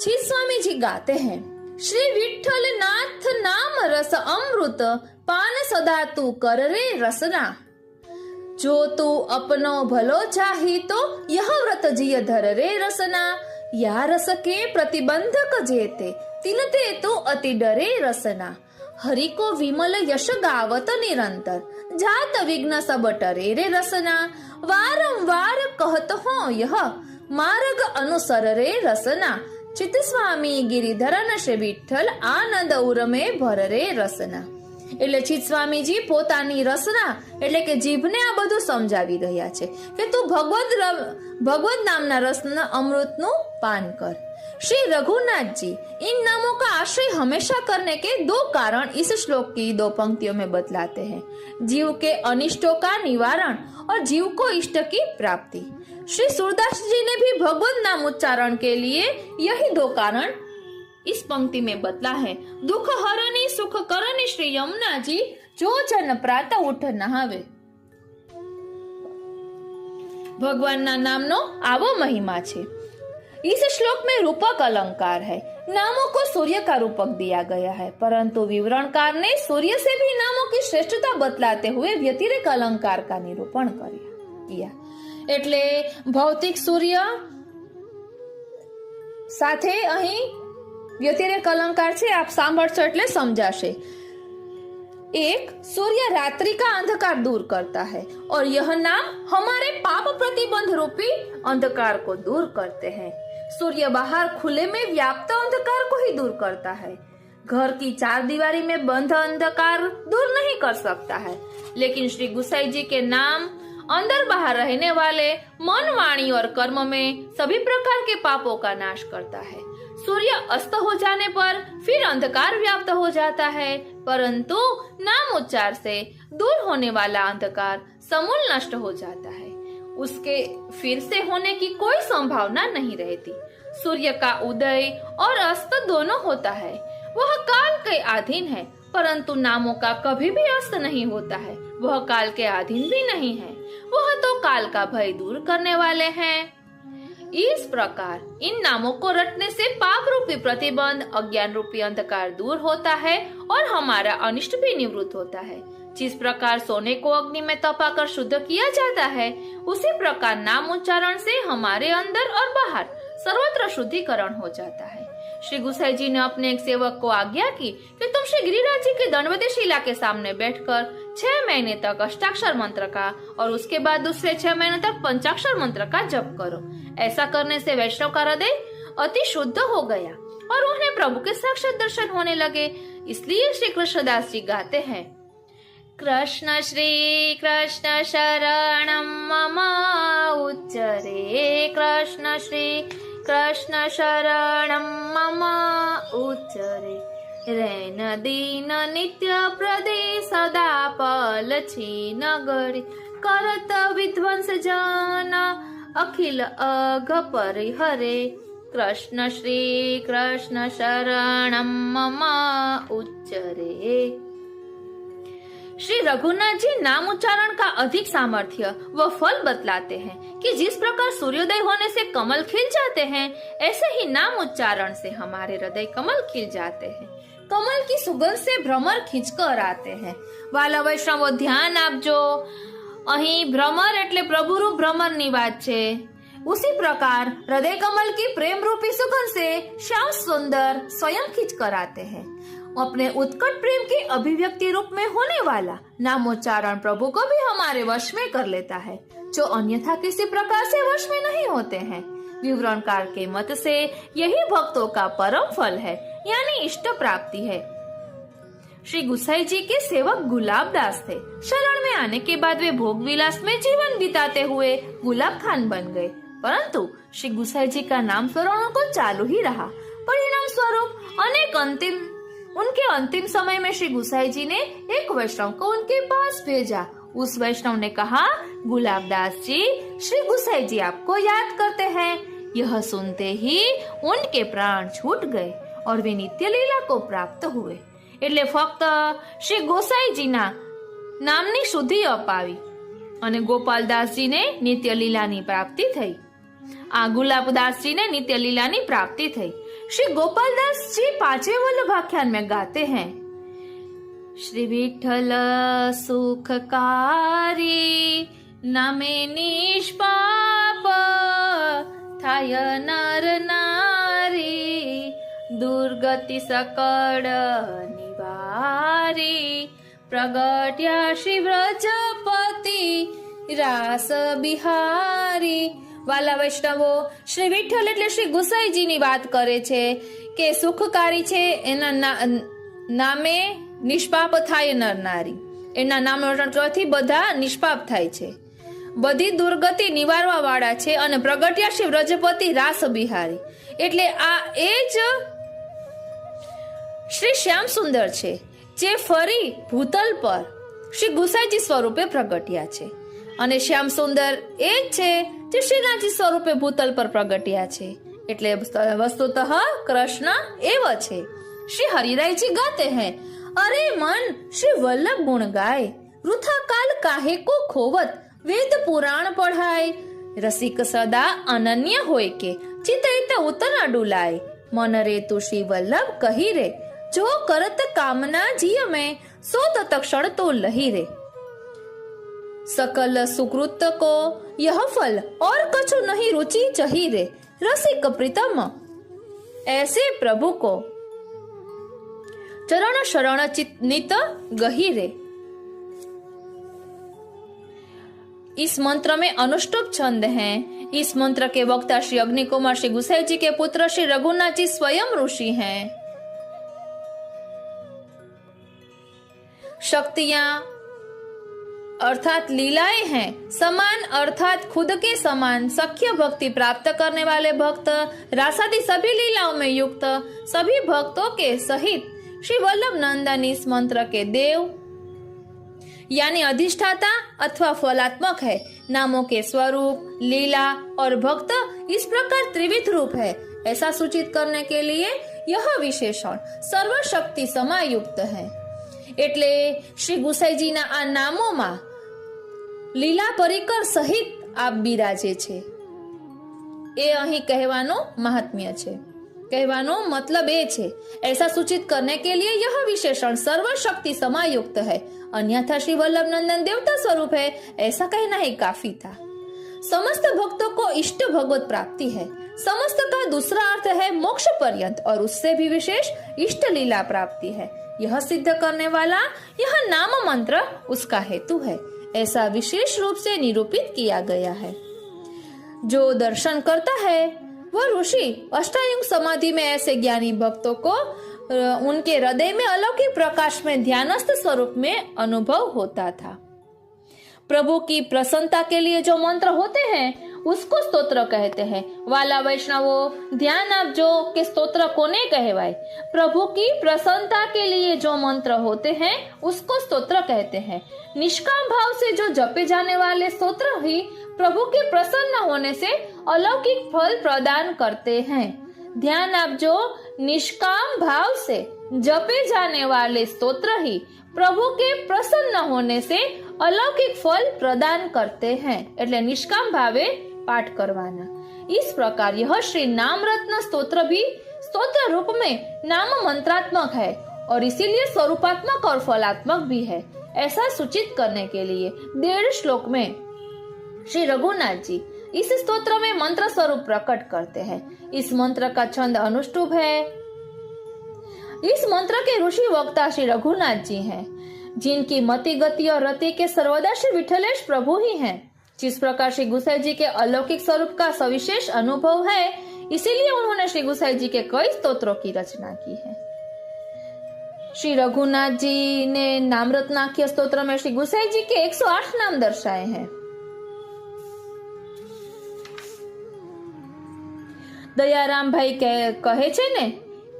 श्री स्वामी जी गाते हैं, श्री विठ्ठल नाथ नाम रस अमृत पान सदा तू कर रे रसना. जो तू अपनो भलो चाही तो यह व्रत जिय धर रे रसना. या रस के प्रतिबंधक जेते तिन ते तो अति डरे रसना। हरि को विमल यश गावत निरंतर जात विघ्न सब टरे रे रसना। वारंवार कहत हो यह मार्ग अनुसर रे रसना। चित स्वामी गिरिधरन श्री विठ्ठल आनंद उरमे भर रे रसना। એટલે ચિત સ્વામીજી પોતાની રસના એટલે કે જીભને આ બધું સમજાવી રહ્યા છે કે તું ભગવદ નામના રસના અમૃતનું પાન કર। श्री रघुनाथ जी इन नामों का आश्रय हमेशा करने के दो कारण इस श्लोक की दो पंक्तियों में बतलाते हैं। जीव के अनिष्टों का निवारण और जीव को इष्ट की प्राप्ति। श्री सूरदास जी ने भी भगवत नाम उच्चारण के लिए यही दो कारण इस पंक्ति में बतला है। दुख हरनी सुख करनी श्री यमुना जी जो जन प्रातः उठ नहावे। भगवान ना नाम नो आवो महिमा छे। इस श्लोक में रूपक अलंकार है। नामों को सूर्य का रूपक दिया गया है, परंतु विवरणकार ने सूर्य से भी नामों की श्रेष्ठता बतलाते हुए व्यतिरेक अलंकार का निरूपण किया। એટલે ભૌતિક સૂર્ય સાથે અહીં વ્યતિરેક अलंकार છે, આપ સાંભળશો એટલે સમજાશે। एक सूर्य रात्रि का अंधकार दूर करता है और यह नाम हमारे पाप प्रतिबंध रूपी अंधकार को दूर करते हैं। सूर्य बाहर खुले में व्याप्त अंधकार को ही दूर करता है। घर की चार दीवारी में बंद अंधकार दूर नहीं कर सकता है, लेकिन श्री गुसाई जी के नाम अंदर बाहर रहने वाले मन, वाणी और कर्म में सभी प्रकार के पापों का नाश करता है। सूर्य अस्त हो जाने पर फिर अंधकार व्याप्त हो जाता है, परंतु नाम उच्चार से दूर होने वाला अंधकार समूल नष्ट हो जाता है। उसके फिर से होने की कोई संभावना नहीं रहती। सूर्य का उदय और अस्त दोनों होता है। वह काल के अधीन है, परंतु नामों का कभी भी अस्त नहीं होता है। वह काल के अधीन भी नहीं है। वह तो काल का भय दूर करने वाले हैं। इस प्रकार इन नामों को रटने से पाप रूपी प्रतिबंध, अज्ञान रूपी अंधकार दूर होता है और हमारा अनिष्ट भी निवृत्त होता है। जिस प्रकार सोने को अग्नि में तपाकर शुद्ध किया जाता है, उसी प्रकार नाम उच्चारण से हमारे अंदर और बाहर सर्वत्र शुद्धिकरण हो जाता है। श्री गुसाई जी ने अपने एक सेवक को आज्ञा की कि तुम श्री गिरिराज जी के दंडवती शिला के सामने बैठकर 6 महीने तक अष्टाक्षर मंत्र का और उसके बाद दूसरे 6 महीने तक पंचाक्षर मंत्र का जप करो। ऐसा करने से वैष्णव का हृदय अति शुद्ध हो गया और उन्हें प्रभु के साक्षात दर्शन होने लगे। इसलिए श्री कृष्णदास जी गाते हैं, कृष्ण श्री कृष्ण शरणम मम उच्चरे, कृष्ण श्री कृष्ण शरणम मम उच्चरे। रैन दीन नित्य प्रदे सदा पलछी नगरे, करत विध्वंस जन अखिल अघ परिहरे। कृष्ण श्री कृष्ण शरणम मम उच्चरे। श्री रघुनाथ जी नाम उच्चारण का अधिक सामर्थ्य व फल बतलाते हैं कि जिस प्रकार सूर्योदय होने से कमल खिल जाते हैं, ऐसे ही नाम उच्चारण से हमारे हृदय कमल खिल जाते हैं। कमल की सुगंध से भ्रमर खींचकर आते हैं। वाला वैष्णવો ध्यान आपजो, અહીં ભ્રમર એટલે પ્રભુરૂપ ભ્રમરની વાત છે। उसी प्रकार हृदय कमल की प्रेम रूपी सुगंध से श्याम सुंदर स्वयं खींच कर आते हैं। अपने उत्कट प्रेम की अभिव्यक्ति रूप में होने वाला नामोच्चारण प्रभु को भी हमारे वश में कर लेता है, जो अन्यथा किसी प्रकार से वश में नहीं होते हैं। विवरणकार के मत से यही भक्तों का परम फल है, यानी इष्ट प्राप्ति है। श्री गुसाई जी के सेवक गुलाबदास थे। शरण में आने के बाद वे भोग विलास में जीवन बिताते हुए गुलाब खान बन गए, परंतु श्री गुसाई जी का नाम स्मरण को चालू ही रहा। परिणाम स्वरूप उनके अंतिम समय में श्री गुसाई जी ने एक वैष्णव को उनके पास भेजा। उस वैष्णव ने कहा, गुलाबदास जी, श्री गुसाई जी आपको याद करते हैं। यह सुनते ही उनके प्राण छूट गए और वे नित्य लीला को प्राप्त हुए। એટલે ફક્ત શ્રી ગોસાઈજીના નામની શુદ્ધિ અપાવી અને ગોપાલદાસજીને નિત્ય લીલાની પ્રાપ્તિ થઈ। આ ગુલાબદાસજીને નિત્ય લીલાની પ્રાપ્તિ થઈ। श्री गोपालदास जी 5वें वल्लभाख्यान में गाते हैं, श्री विठ्ठल सुखकारी नामे निष्पाप થાય નર નારી, દુર્ગતિ સકળ નિવારી, પ્રગટ્યા શ્રી વ્રજપતિ રાસ બિહારી. વાલા વૈષ્ણવો, શ્રી વિઠ્ઠલ એટલે શ્રી ગુસાઈજીની વાત કરે છે કે સુખકારી છે, એના નામે નિષ્પાપ થાય નર નારી. એના નામ વર્ણન કરવાથી બધા નિષ્પાપ થાય છે, બધી દુર્ગતિ નિવારવા વાળા છે. અને પ્રગટ્યા શ્રી વ્રજપતિ રાસ બિહારી એટલે આ એ જ શ્રી શ્યામ સુંદર છે, જે ફરી ભૂતલ પર શ્રી ગુસાઈજી સ્વરૂપે પ્રગટ્યા છે. અને શ્યામ સુંદર એ જ છે જે શ્રીનાથજી સ્વરૂપે ભૂતલ પર પ્રગટ્યા છે. એટલે વસ્તુતઃ કૃષ્ણ એવ છે. શ્રી હરિરાયજી ગાતે हैं, अरे मन श्री वल्लभ गुण गाय, वृथा काल काहे को खोवत, वेद पुराण पढ़ाय. रसिक सदा अनन्य होय के, चितैत उतना डुलाय. मन रे तू श्री वल्लभ कही रे, जो करत कामना जिय में, सो तत्क्षण तो लही रे. सकल सुकृत को यह फल, और कछु नहीं रुचि चही रे. रसिक प्रीतम ऐसे प्रभु को, चरण शरण चित गहीरे. इस मंत्र में अनुष्टुप छंद हैं. इस मंत्र के वक्ता श्री अग्नि कुमार श्री गुसाई जी के पुत्र श्री रघुनाथ जी स्वयं ऋषि हैं. शक्तियां अर्थात लीलाएं हैं. समान अर्थात खुद के समान. सख्य भक्ति प्राप्त करने वाले भक्त, रासादी सभी लीलाओं में युक्त सभी भक्तों के सहित श्री वल्लभ नंदन इस मंत्र के देव यानी अधिष्ठाता अथवा फलात्मक है. नामों के स्वरूप, लीला और भक्त इस प्रकार त्रिविध रूप है, ऐसा सूचित करने के लिए यह विशेषण सर्वशक्ति समायुक्त है. એટલે શ્રી ગુસાઈજીના આ નામોમાં લીલા પરિકર સહિત આપ બિરાજે છે, એ અહીં કહેવાનો મહાત્મ્ય છે. कहवानो मतलब ये छे, ऐसा सूचित करने के लिए यह विशेषण सर्वशक्ति समायुक्त है, अन्यथा श्री वल्लभ नंदन देवता स्वरूप है, ऐसा कहना ही काफी था. समस्त भक्तों को इष्ट भगवत प्राप्ति है. समस्त का दूसरा अर्थ है मोक्ष पर्यंत, और उससे भी विशेष इष्ट लीला प्राप्ति है. यह सिद्ध करने वाला यह नाम मंत्र उसका हेतु है, ऐसा विशेष रूप से निरूपित किया गया है. जो दर्शन करता है वह ऋषि अष्टायुग समाधि में ऐसे ज्ञानी भक्तों को उनके हृदय में अलौकिक प्रकाश में ध्यानस्थ स्वरूप में अनुभव होता था. प्रभु की प्रसन्नता के लिए जो मंत्र होते हैं उसको स्तोत्र कहते हैं. वाला वैष्णवों, ध्यान आपजो कि स्तोत्र कोने कहवाय. प्रभु की प्रसन्नता के लिए जो मंत्र होते हैं उसको स्तोत्र कहते हैं. निष्काम भाव से जो जपे जाने वाले स्तोत्र ही प्रभु के प्रसन्न होने से अलौकिक फल प्रदान करते हैं. ध्यान आपजो, निष्काम भाव से जपे जाने वाले स्तोत्र ही प्रभु के प्रसन्न होने से अलौकिक फल प्रदान करते हैं. એટલે નિષ્કામ ભાવે पाठ करवाना. इस प्रकार यह श्री नाम रत्न स्तोत्र भी स्तोत्र रूप में नाम मंत्रात्मक है और इसीलिए स्वरूपात्मक और फलात्मक भी है, ऐसा सूचित करने के लिए 1.5 श्लोक में श्री रघुनाथ जी इस स्तोत्र में मंत्र स्वरूप प्रकट करते हैं. इस मंत्र का छंद अनुष्टुप है. इस मंत्र के ऋषि वक्ता श्री रघुनाथ जी हैं, जिनकी मति गति और रति के सर्वदा श्री विठलेश प्रभु ही हैं. जिस प्रकार श्री गुसाई जी के अलौकिक स्वरूप का सविशेष अनुभव है, इसीलिए उन्होंने श्री गुसाई जी के कई स्तोत्रों की रचना की है. श्री रघुनाथ जी ने नामरत्नाख्य स्तोत्र में श्री गुसाई जी के 108 नाम दर्शाए हैं. दयाराम भाई कहे छे ने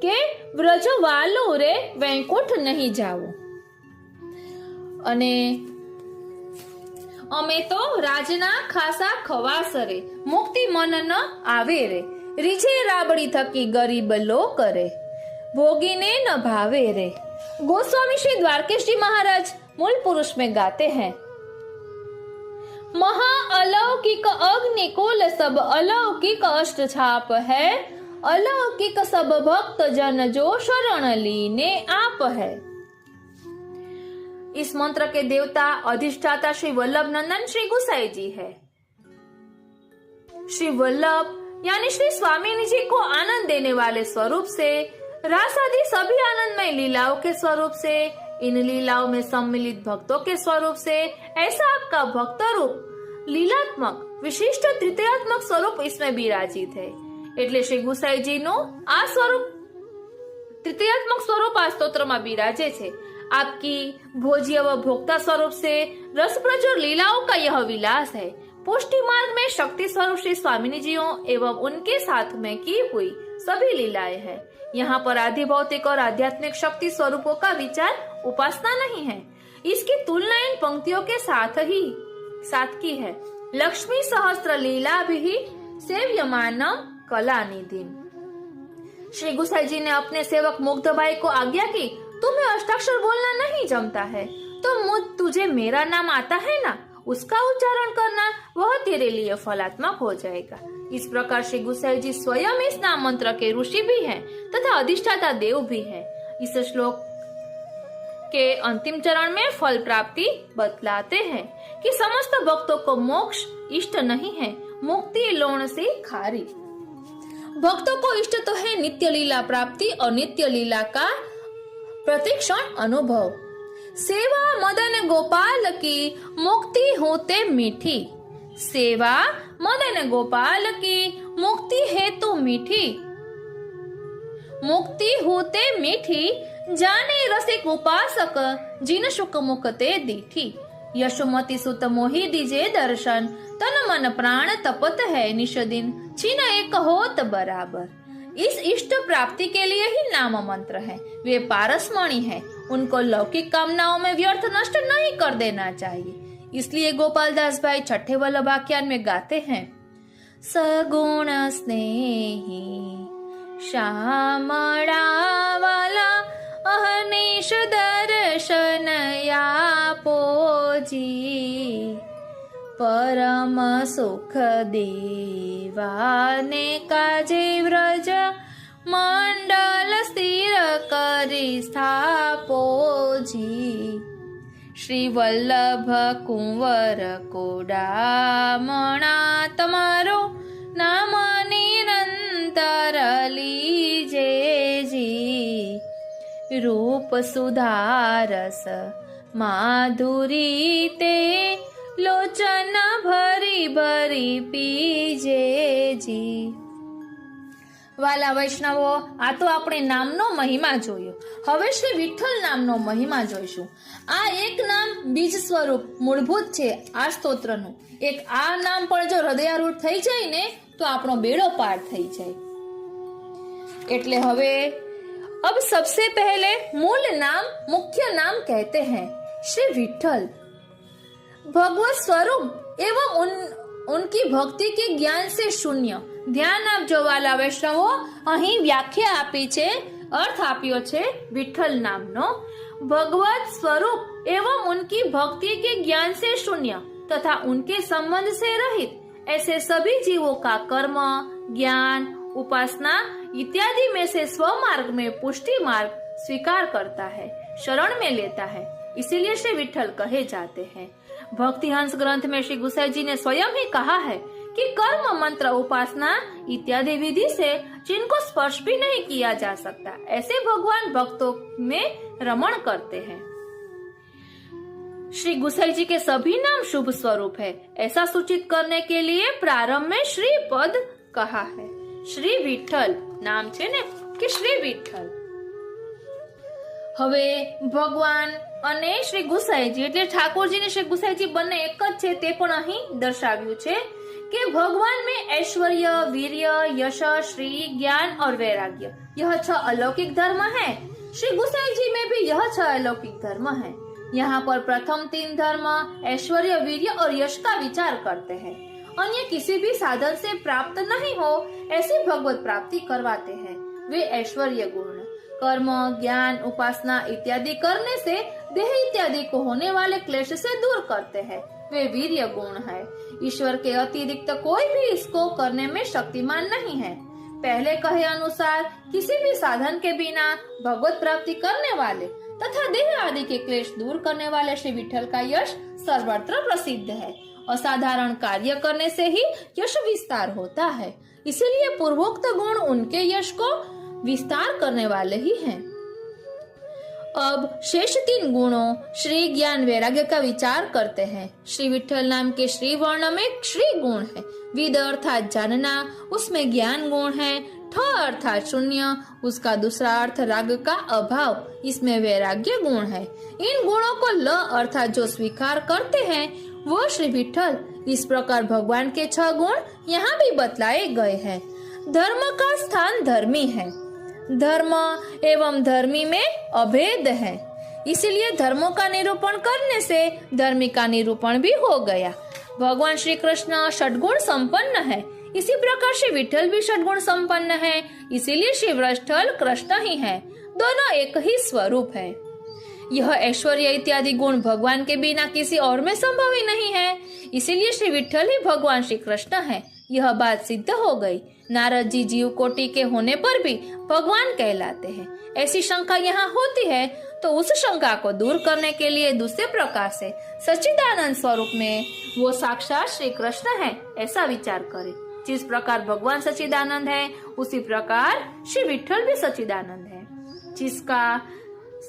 के व्रज वालो रे वैकुंठ नहीं जाओ, अने अमे तो राजना खासा खवासरे, मुक्ति मन न आवे रे, રીછે રાબડી થકી ગરીબ લો કરે, ભોગીને न भावे रे. गोस्वामी श्री द्वारकेश जी महाराज मूल पुरुष में गाते हैं, महा अलौकिक अग्निकुल सब अलौकिक अष्ट छाप है, अलौकिक सब भक्त जन जो शरण लीने आप है. इस मंत्र के देवता अधिष्ठाता श्री वल्लभ नंदन श्री गुसाई जी है. श्री वल्लभ यानी श्री स्वामी जी को आनंद देने वाले स्वरूप से, रास आदि सभी आनंदमय लीलाओं के स्वरूप से, इन लीलाओं में सम्मिलित भक्तों के स्वरूप से, ऐसा आपका भक्त रूप लीलात्मक विशिष्ट तृतीयात्मक स्वरूप इसमें विराजित है। એટલે શ્રી ગુસાઈજીનું આ સ્વરૂપ तृतीयात्मक स्वरूप आ स्तोत्र में विराजे छे। आपकी भोज्य व भोक्ता स्वरूप से रस प्रचुर लीलाओं का यह विलास है। पुष्टि मार्ग में शक्ति स्वरूप श्री स्वामिनी जियों एवं उनके साथ में की हुई सभी लीलाएं हैं। यहाँ पर आधि भौतिक और आध्यात्मिक शक्ति स्वरूपों का विचार उपासना नहीं है। इसकी तुलना इन पंक्तियों के साथ की है। लक्ष्मी सहस्त्र लीला भी सेव्यमानम कला निधि। श्री गुसाई जी ने अपने सेवक मुग्ध भाई को आज्ञा की, तुम्हें अष्टाक्षर बोलना नहीं जमता है तो तुझे मेरा नाम आता है ना, उसका उच्चारण करना, वह तेरे लिए फलात्मक हो जाएगा। इस प्रकार श्री गुसाई जी स्वयं इस नाम मंत्र के ऋषि भी हैं तथा अधिष्ठाता देव भी हैं। इस श्लोक के अंतिम चरण में फल प्राप्ति बतलाते हैं कि समस्त भक्तों को मोक्ष इष्ट नहीं है, मुक्ति लोण से खारी। भक्तों को इष्ट तो है नित्य लीला प्राप्ति और नित्य लीला का प्रतिक्षण अनुभव। सेवा मदन गोपाल की मुक्ति होते मीठी, सेवा मदन गोपाल की मुक्ति है तो मीठी, मुक्ति होते मीठी, जाने रसिक उपासक जिन शुक मुकते दीठी। यशोमती सुत मोहि दीजे दर्शन, तन मन प्राण तपत है निश दिन, छिन एक होत बराबर। इस इष्ट प्राप्ति के लिए ही नाम मंत्र है। वे पारसमणि है, उनको लौकिक कामनाओं में व्यर्थ नष्ट नहीं कर देना चाहिए। इसलिए गोपाल दास भाई छठे वल्लभाख्यान में गाते हैं, सगुण स्नेही श्यामड़ा वाला अहनिश दर्शन यापोजी, परम सुख देवाने काजे व्रज मंडल स्थिर करी स्थापोजी। श्री वल्लभ कुंवर कोडामणा तमारो नाम निरंतर लीजे जी, रूप सुधारस माधुरी ते लोचन भरी भरी पीजे जी। વાલા વૈષ્ણવો, આ તો આપણે નામનો મહિમા જોયો। હવે શ્રી વિઠ્ઠલ નામનો મહિમા જોઈશું। આ એક નામ બીજ સ્વરૂપ મૂળભૂત છે આ સ્તોત્રનું। એક આ નામ પણ જો હૃદયારૂઢ થઈ જાય ને તો આપણો બેડો પાર થઈ જાય। એટલે હવે अब सबसे पहले मूल नाम मुख्य नाम कहते हैं श्री विठ्ठल। भगवत स्वरूप एवं उनकी भक्ति के ज्ञान से शून्य। ध्यान आपजो वाला वैष्णवो, અહીં વ્યાખ્યા આપી છે, अर्थ આપ્યો છે વિઠ્ઠલ નામનો। भगवत स्वरूप एवं उनकी भक्ति के ज्ञान से शून्य तथा उनके संबंध से रहित ऐसे सभी जीवों का कर्म, ज्ञान, उपासना इत्यादि में से स्व मार्ग में पुष्टि मार्ग स्वीकार करता है, शरण में लेता है। इसीलिए श्री विठ्ठल कहे जाते हैं। भक्ति हंस ग्रंथ में श्री गुसाई जी ने स्वयं ही कहा है कि कर्म, मंत्र, उपासना इत्यादि विधि से जिनको स्पर्श भी नहीं किया जा सकता, ऐसे भगवान भक्तों में रमण करते हैं। श्री गुसाई जी के सभी नाम शुभ स्वरूप है, ऐसा सूचित करने के लिए प्रारंभ में श्री पद कहा है। श्री विठ्ठल नाम છે ને કે શ્રી વિઠ્ઠલ। હવે ભગવાન અને શ્રી ગુસાઈજી એટલે ઠાકોરજી ને શ્રી ગુસાઈજી બંને એક જ છે તે પણ અહીં દર્શાવ્યું છે कि भगवान में ऐश्वर्य, वीर्य, यश, श्री, ज्ञान और वैराग्य यह 6 अलौकिक धर्म है। श्री गुसाई जी में भी यह 6 अलौकिक धर्म है। यहाँ पर प्रथम 3 धर्म ऐश्वर्य, वीर्य और यश का विचार करते हैं। अन्य किसी भी साधन से प्राप्त नहीं हो ऐसी भगवत प्राप्ति करवाते हैं। वे ऐश्वर्य गुण, कर्म, ज्ञान, उपासना इत्यादि करने से देह इत्यादि को होने वाले क्लेश से दूर करते हैं। वे वीर्य गुण है। ईश्वर के अतिरिक्त कोई भी इसको करने में शक्तिमान नहीं है। पहले कहे अनुसार किसी भी साधन के बिना भगवत प्राप्ति करने वाले तथा देह आदि के क्लेश दूर करने वाले श्री विठ्ठल का यश सर्वत्र प्रसिद्ध है। असाधारण कार्य करने से ही यश विस्तार होता है। इसीलिए पूर्वोक्त गुण उनके यश को विस्तार करने वाले ही हैं। अब शेष 3 गुणों श्री, ज्ञान, वैराग्य का विचार करते हैं। श्री विठ्ठल नाम के श्री वर्ण में श्री गुण है। विद अर्थात जानना, उसमें ज्ञान गुण है। ठ अर्थात शून्य, उसका दूसरा अर्थ राग का अभाव, इसमें वैराग्य गुण है। इन गुणों को ल अर्थात जो स्वीकार करते हैं वो श्री विठ्ठल। इस प्रकार भगवान के 6 गुण यहाँ भी बतलाए गए हैं। धर्म का स्थान धर्मी है। धर्म एवं धर्मी में अभेद है, इसीलिए धर्मों का निरूपण करने से धर्मी का निरूपण भी हो गया। भगवान श्री कृष्ण षटगुण संपन्न है, इसी प्रकार श्री विठ्ठल भी षटगुण संपन्न है, इसीलिए श्री विठ्ठल कृष्ण ही है। दोनों एक ही स्वरूप है। यह ऐश्वर्य इत्यादि गुण भगवान के बिना किसी और में संभव ही नहीं है, इसीलिए श्री विठ्ठल ही भगवान श्री कृष्ण है। यह बात सिद्ध हो गई। नारद जी जीव कोटि के होने पर भी भगवान कहलाते हैं। ऐसी शंका यहाँ होती है तो उस शंका को दूर करने के लिए दूसरे प्रकार से सच्चिदानंद स्वरूप में वो साक्षात श्री कृष्ण है ऐसा विचार करें। जिस प्रकार भगवान सच्चिदानंद है उसी प्रकार श्री विठ्ठल भी सच्चिदानंद है।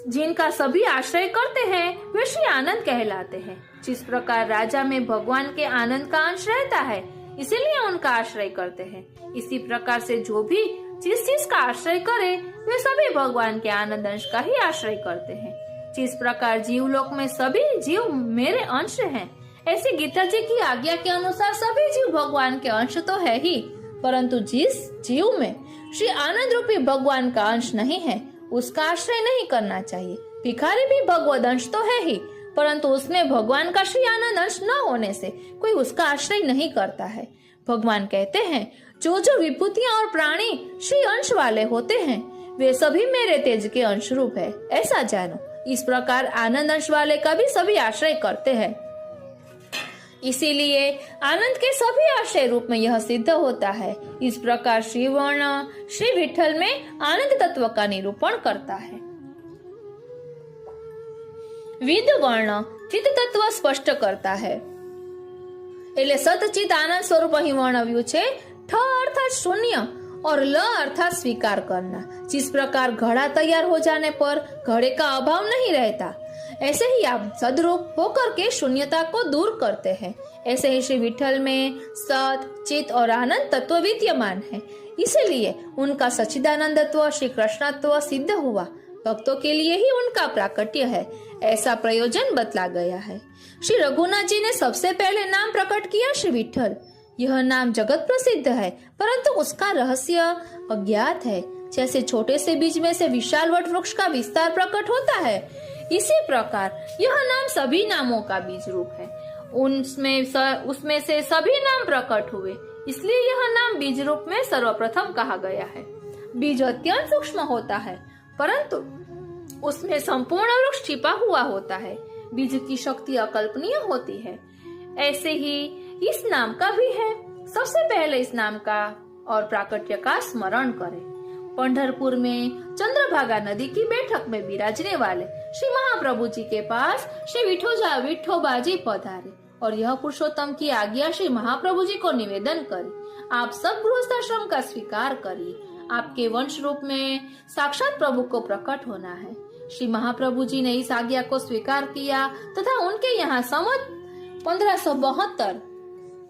जिनका सभी आश्रय करते हैं वे श्री आनंद कहलाते हैं। जिस प्रकार राजा में भगवान के आनंद का अंश रहता है इसीलिए उनका आश्रय करते हैं, इसी प्रकार से जो भी जिस चीज का आश्रय करे वे सभी भगवान के आनंद अंश का ही आश्रय करते हैं। जिस प्रकार जीवलोक में सभी जीव मेरे अंश हैं, ऐसी गीता जी की आज्ञा के अनुसार सभी जीव भगवान के अंश तो है ही, परंतु जिस जीव में श्री आनंद रूपी भगवान का अंश नहीं है उसका आश्रय नहीं करना चाहिए। भिखारी भी भगवद अंश तो है ही, परंतु उसमें भगवान का श्री आनंद अंश न होने से कोई उसका आश्रय नहीं करता है। भगवान कहते हैं जो जो विभूतियां और प्राणी श्री अंश वाले होते हैं वे सभी मेरे तेज के अंश रूप है, ऐसा जानो। इस प्रकार आनंद अंश वाले का भी सभी आश्रय करते हैं, इसीलिए आनंद के सभी आश्रय रूप में यह सिद्ध होता है। इस प्रकार श्री वर्ण श्री विठ्ठल में आनंद तत्व का निरूपण करता है। विद वर्ण चित्त तत्व સ્પષ્ટ કરતા है, એટલે સતચિત आनंद स्वरूप અહીં વર્ણવ્યું છે। ठ अर्थात शून्य और ल अर्थात स्वीकार करना। जिस प्रकार घड़ा तैयार हो जाने पर घड़े का अभाव नहीं रहता, ऐसे ही आप सदरूप होकर के शून्यता को दूर करते हैं। ऐसे ही श्री विठ्ठल में सत चित और आनंद तत्व विद्यमान है, इसीलिए उनका सच्चिदानंदत्व श्री कृष्णत्व सिद्ध हुआ। भक्तों के लिए ही उनका प्राकट्य है, ऐसा प्रयोजन बतला गया है। श्री रघुनाथ जी ने सबसे पहले नाम प्रकट किया श्री विठ्ठल। यह नाम जगत प्रसिद्ध है, परंतु उसका रहस्य अज्ञात है। जैसे छोटे से बीज में से विशाल वट वृक्ष का विस्तार प्रकट होता है, इसी प्रकार यह नाम सभी नामों का बीज रूप है। उसमें से सभी नाम प्रकट हुए, इसलिए यह नाम बीज रूप में सर्वप्रथम कहा गया है। बीज अत्यंत सूक्ष्म होता है, परंतु उसमें संपूर्ण वृक्ष छिपा हुआ होता है। बीज की शक्ति अकल्पनीय होती है, ऐसे ही इस नाम का भी है। सबसे पहले इस नाम का और प्राकट्य का स्मरण करें। पंढरपुर में चंद्रभागा नदी की बैठक में विराजने वाले श्री महाप्रभु जी के पास श्री विठोबाजी पधारे और यह पुरुषोत्तम की आज्ञा श्री महाप्रभु जी को निवेदन करी। आप सब गृहस्थाश्रम का स्वीकार करिए, आपके वंश रूप में साक्षात प्रभु को प्रकट होना है। श्री महाप्रभु जी ने इस आज्ञा को स्वीकार किया तथा उनके यहाँ संवत 1572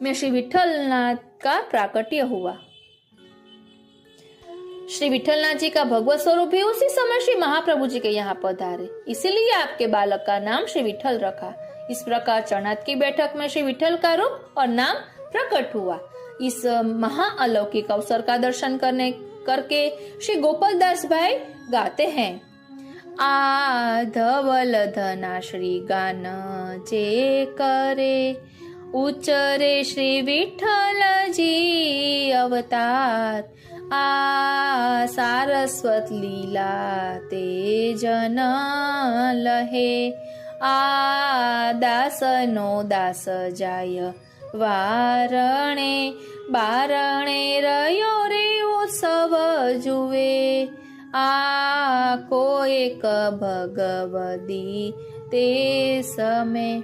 में श्री विठ्ठलनाथ का प्राकट्य हुआ। श्री विठ्ठलनाथ जी का भगवत स्वरूप भी उसी समय श्री महाप्रभु जी के यहाँ पधारे, इसीलिए आपके बालक का नाम श्री विठ्ठल रखा। इस प्रकार चरणार्थ की बैठक में श्री विठ्ठल का रूप और नाम प्रकट हुआ। इस महाअलौकिक अवसर का दर्शन करके श्री गोपालदास भाई गाते हैं, आ धवल धना श्री गान जे करे, उच्चरे श्री विठ्ठल जी अवतार, आ सारस्वत लीला ते जन लहे, आ दासनो दास जाय वारणे, बारणे रयो रे उत्सव जुवे, आ को एक भगवदी ते समय,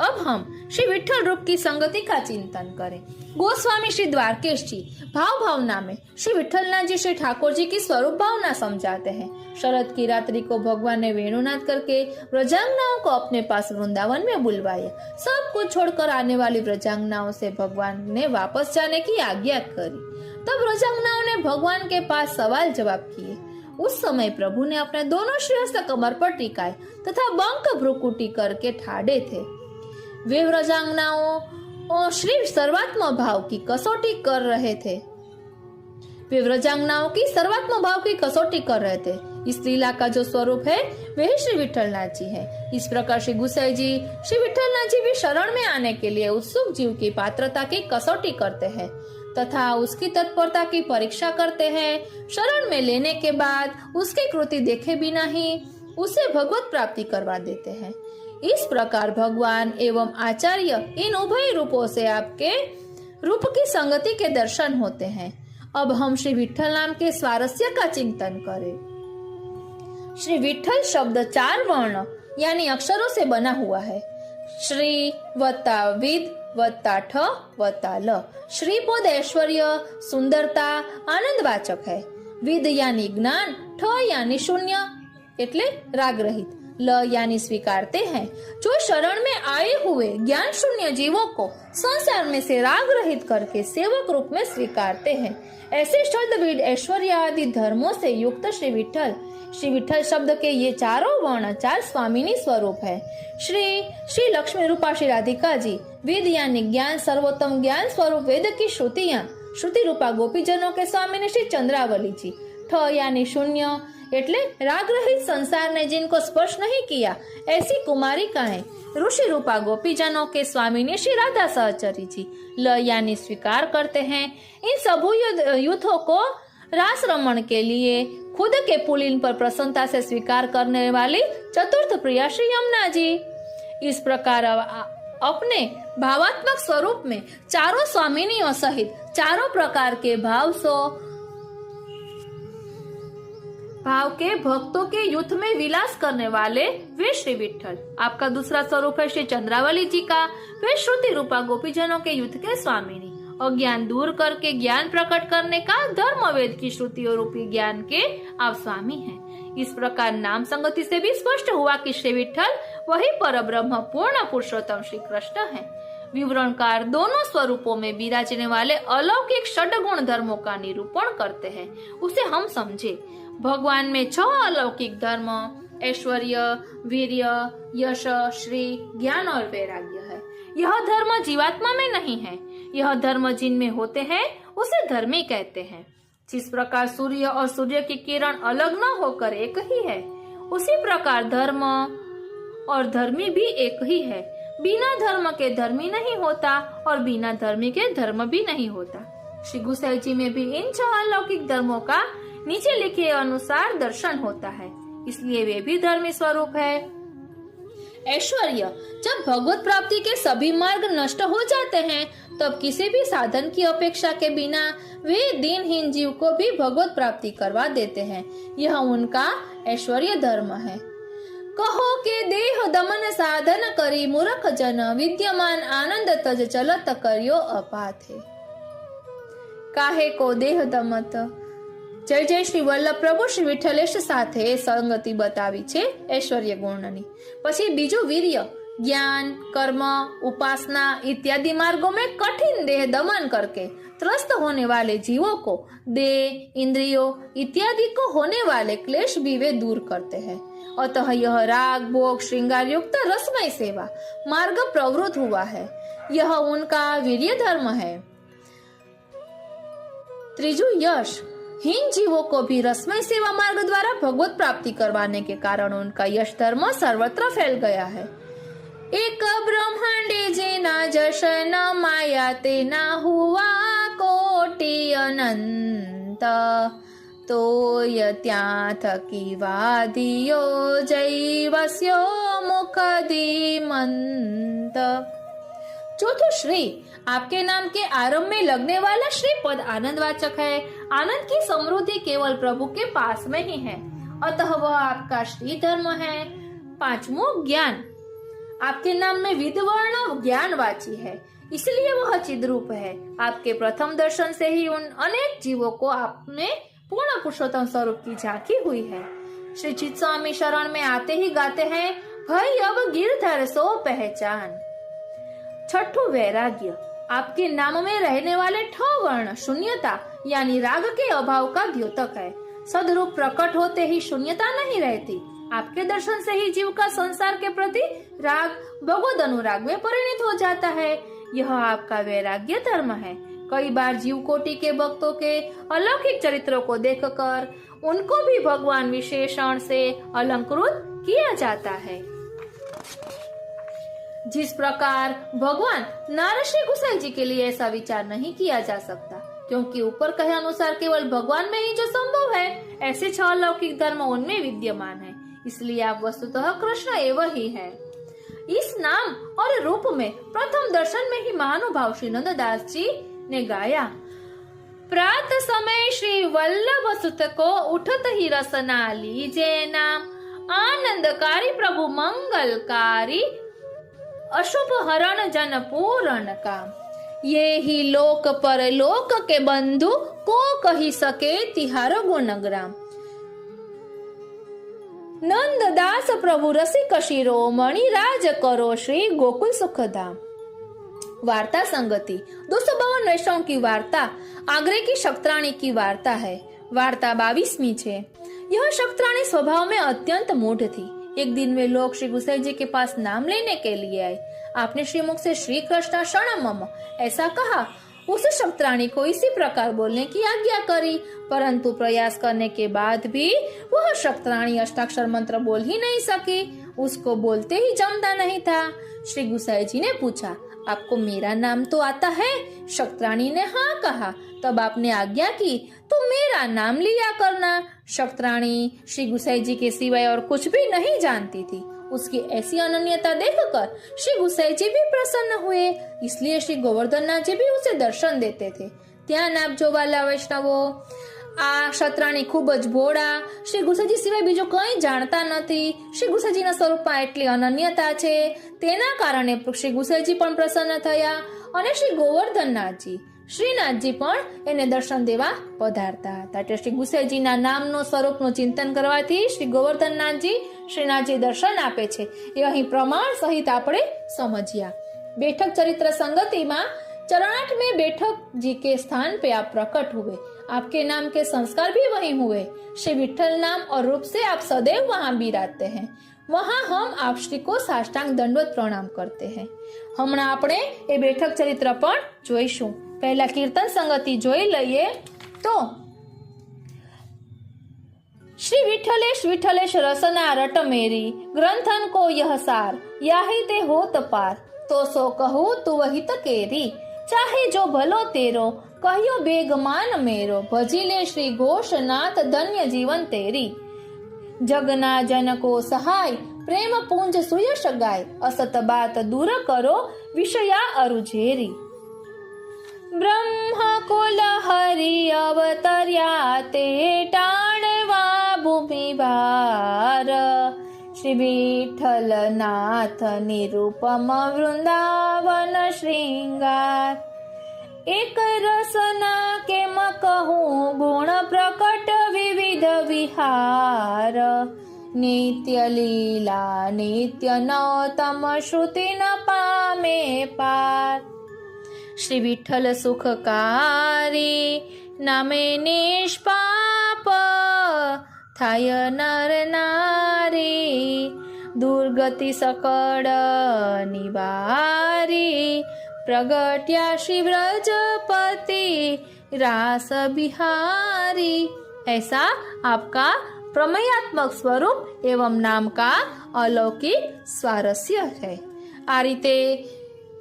अब हम श्री विठल रूप की संगति का चिंतन करें। गोस्वामी श्री द्वारकेश जी भाव भावना में श्री विठलनाथ जी श्री ठाकुर जी की स्वरूप भावना समझाते हैं। शरद की रात्रि को भगवान ने वेणुनाद करके व्रजांगनाओं को अपने पास वृंदावन में बुलवाया। सब कुछ छोड़कर आने वाली व्रजांगनाओं से भगवान ने वापस जाने की आज्ञा करी। तब व्रजांगनाओं ने भगवान के पास सवाल जवाब किए। उस समय प्रभु ने अपने दोनों श्रीहस्त कमर पर टिकाए तथा बंक भ्रुकुटी करके ठाड़े थे। वे व्रजांगनाओं और श्री सर्वात्म भाव की कसौटी कर रहे थे। वे व्रजांगनाओं की सर्वात्म भाव की कसौटी कर रहे थे। इस लीला का जो स्वरूप है वही श्री विठलनाथ जी है। इस प्रकार श्री गुसाई जी श्री विठलनाथ जी भी शरण में आने के लिए उत्सुक जीव की पात्रता की कसौटी करते हैं तथा उसकी तत्परता की परीक्षा करते हैं। शरण में लेने के बाद उसकी कृति देखे बिना ही उसे भगवत प्राप्ति करवा देते हैं। इस प्रकार भगवान एवं आचार्य इन उभय रूपों से आपके रूप की संगति के दर्शन होते हैं। अब हम श्री विठल नाम के स्वारस्य का चिंतन करें। श्री विठल शब्द 4 वर्ण यानी अक्षरों से बना हुआ है। श्री वत्ता विद वत्ता ठ वत्ता ल। श्री पद ऐश्वर्य सुंदरता आनंद वाचक है। विद यानी ज्ञान, ठ यानी शून्य एटले राग रहित, ल यानी स्वीकारते हैं। जो शरण में आए हुए ज्ञान शून्य जीवों को संसार में से राग रहित करके सेवक रूप में स्वीकारते हैं। ऐसे शब्द विद ऐश्वर्य आदि धर्मों से युक्त श्री विठल शब्द के ये चारों वर्ण 4 स्वामिनी स्वरूप है। श्री लक्ष्मी रूपा श्री राधिका जी। वेद यानी ज्ञान सर्वोत्तम ज्ञान स्वरूप वेद की श्रुति रूपा गोपीजनों के स्वामिनी श्री चंद्रावली जी। ठ यानी शून्य एटले राग रहित संसार ने जिनको स्पर्श नहीं किया ऐसी कुमारिकाएं ऋषि रूपा गोपीजनों के स्वामिनी श्री राधा सहचरी जी। ल यानी स्वीकार करते हैं। इन सबू यूथों को रास रमण के लिए खुद के पुलिन पर प्रसन्नता से स्वीकार करने वाली चतुर्थ प्रिया श्री यमुना जी। इस प्रकार अपने भावात्मक स्वरूप में चारों स्वामिनियों सहित चारों प्रकार के भाव के भक्तों के युद्ध में विलास करने वाले वे श्री विठल। आपका दूसरा स्वरूप है श्री चंद्रावली जी का। वे श्रुति रूपा गोपीजनों के युद्ध के स्वामिनी। अज्ञान दूर करके ज्ञान प्रकट करने का धर्म वेद की श्रुतियों रूपी ज्ञान के आप स्वामी हैं। इस प्रकार नाम संगति से भी स्पष्ट हुआ कि श्री विठल वही पर ब्रह्म पूर्ण पुरुषोत्तम श्री कृष्ण है। विवरणकार दोनों स्वरूपों में विराजने वाले अलौकिक षड्गुण धर्मों का निरूपण करते हैं। उसे हम समझे। भगवान में 6 अलौकिक धर्म ऐश्वर्य, वीर्य, यश, श्री, ज्ञान और वैराग्य है। यह धर्म जीवात्मा में नहीं है। यह धर्म जिनमें होते हैं उसे धर्मी कहते हैं। जिस प्रकार सूर्य और सूर्य की किरण अलग न होकर एक ही है, उसी प्रकार धर्म और धर्मी भी एक ही है। बिना धर्म के धर्मी नहीं होता और बिना धर्मी के धर्म भी नहीं होता। श्री गुसाई जी में भी इन 6 अलौकिक धर्मों का नीचे लिखे अनुसार दर्शन होता है, इसलिए वे भी धर्मी स्वरूप है। ऐश्वर्य, जब भगवत प्राप्ति के सभी मार्ग नष्ट हो जाते हैं तब किसी भी साधन की अपेक्षा के बिना वे दीनहीन जीव को भी भगवत प्राप्ति करवा देते हैं। यह उनका ऐश्वर्य धर्म है। कहो के देह दमन साधन करी मूर्ख जन विद्यमान आनंद तज चलत करियो अपाथे। काहे को देह दमत। જય જય શ્રી વલ્લભ પ્રભુ શ્રી વિઠ્ઠલેશ સાથે સંગતિ બતાવી છે ऐश्वर्य गुणની। પછી બીજું वीर्य, ज्ञान, कर्म, उपासना इत्यादि मार्गों में कठिन देह दमन करके त्रस्त होने वाले जीवों को देह, इंद्रियों इत्यादि को होने वाले क्लेश भी वे दूर करते हैं। अतः यह राग भोग श्रृंगार युक्त रसमय सेवा मार्ग प्रवृत्त हुआ है। यह उनका वीर्य धर्म है। त्रिजु यश, हीन जीवों को भी रसमय सेवा मार्ग द्वारा भगवत प्राप्ति करवाने के कारण उनका यश धर्म सर्वत्र फैल गया है। एक ब्रह्मांडे जेना जश न माया तेना हुआ कोटि अनंत तो यत्या थकी वादियो जैवस्यो मुख धीमंत। चौथो श्री, आपके नाम के आरंभ में लगने वाला श्री पद आनंद वाचक है। आनंद की समृद्धि केवल प्रभु के पास में ही है, अतः वह आपका श्री धर्म है। 5वां ज्ञान, आपके नाम में विद्वर्ण ज्ञानवाची है, इसलिए वह चिद्रूप है। आपके प्रथम दर्शन से ही उन अनेक जीवों को आप में पूर्ण पुरुषोत्तम स्वरूप की झांकी हुई है। श्री चित स्वामी शरण में आते ही गाते हैं, भाई अब गिरधर सो पहचान। छठवां वैराग्य। आपके नाम में रहने वाले ठ वर्ण शून्यता यानी राग के अभाव का द्योतक है। सदरूप प्रकट होते ही शून्यता नहीं रहती। आपके दर्शन से ही जीव का संसार के प्रति राग भगवद अनुराग में परिणत हो जाता है। यह आपका वैराग्य धर्म है। कई बार जीव कोटि के भक्तों के अलौकिक चरित्रों को देखकर उनको भी भगवान विशेषण से अलंकृत किया जाता है। जिस प्रकार भगवान नारद गोसाई जी के लिए ऐसा विचार नहीं किया जा सकता, क्योंकि ऊपर कहे अनुसार केवल भगवान में ही जो संभव है, ऐसे 6 अलौकिक धर्म उनमें विद्यमान है। इसलिए आप वस्तुतः कृष्ण एवं ही है। इस नाम और रूप में प्रथम दर्शन में ही महानुभाव श्री नंददास जी ने गाया, प्रात समय श्री वल्लभ सुत को उठत ही रसना लीजे नाम, आनंदकारी प्रभु मंगलकारी, अशुभ हरण जन पूरण काम। ये ही लोक पर लोक के बंधु को कही सके तिहारो गुणग्राम। नंददास प्रभु रसिक शिरोमणि राज करो श्री गोकुल सुखधाम। वार्ता संगति 252 वैष्णव की वार्ता आगरे की शक्त्राणी की वार्ता है। वार्ता 22वीं है। यह शक्त्राणी स्वभाव में अत्यंत मूढ़ थी। एक दिन वे लोग श्री गोसाई जी के पास नाम लेने के लिए आए। आपने श्रीमुख से श्री कृष्ण शरणम मम ऐसा कहा। उस शक्त्राणी को इसी प्रकार बोलने की आज्ञा करी, परंतु प्रयास करने के बाद भी वह शक्त्राणी अष्टाक्षर मंत्र बोल ही नहीं सकी। उसको बोलते ही जमता नहीं था। श्री गोसाई जी ने पूछा, आपको मेरा नाम तो आता है? शक्त्राणी ने हाँ कहा। तब आपने आज्ञा की, तो मेरा नाम लिया करना। शक्त्राणी श्री गोसाई जी के सिवाय और कुछ भी नहीं जानती थी। उसकी ऐसी अनन्यता देखकर श्री गोसाई जी भी प्रसन्न हुए, इसलिए श्री गोवर्धननाथ जी भी उसे दर्शन देते थे। ત્યાં નાપ જોવાલા વૈષ્ણવો, આ શત્રાણી ખૂબ જ ભોળા, શ્રી ગુસાઈજી સિવાય બીજો કંઈ જાણતા નથી। શ્રી ગુસાઈજીના સ્વરૂપમાં એટલી અનન્યતા છે, તેના કારણે શ્રી ગુસાઈજી પણ પ્રસન્ન થયા અને શ્રી ગોવર્ધનનાથજી શ્રીનાથજી પણ એને દર્શન દેવા પધારતા હતા। એટલે શ્રી ગુસાઈજીના નામનો સ્વરૂપનું ચિંતન કરવાથી શ્રી ગોવર્ધનનાથજી શ્રીનાથજી દર્શન આપે છે, એ અહીં પ્રમાણ સહિત આપણે સમજ્યા। બેઠક ચરિત્ર સંગતિમાં चरणाठ में बैठक जी के स्थान पे आप प्रकट हुए, आपके नाम के संस्कार भी वहीं हुए। श्री विठल नाम और रूप से आप सदैव वहाँ बिराजते हैं। वहाँ हम आप श्री को साष्टांग दंडवत प्रणाम करते हैं। हमणा आपणे ए बैठक चरित्र पण जोईशुं। पहला कीर्तन संगति जोई लईए तो श्री विठलेश विठलेश रसना रट मेरी, ग्रंथन को यह सार, याही ते होत पार, तो सो कहूँ तू वही तकेरी, चाहे जो भलो तेरो, कहियो बेगमान मेरो, भजीले श्री घोषनाथ धन्य जीवन तेरी। जगना जन को सहाय, प्रेम पुंज सुयश गाय, असत बात दूर करो, विषया अरुझेरी। ब्रह्म कुल हरि अवतर्या ते टाणवा भूमि भार, श्री विठल नाथ निरूपम वृंदावन श्रृंगार। एक रसना के कहूँ गुण प्रकट विविध विहार, नित्य लीला नित्य नौतम श्रुति न पामे पार। श्री विठल सुखकारी नामे निष्पाप, थाय नर नारी, दुर्गति सकळ निवारी, प्रगट्या श्री व्रजपति रास बिहारी। ऐसा आपका प्रमेयात्मक स्वरूप एवं नाम का अलौकिक स्वारस्य है। आ रीते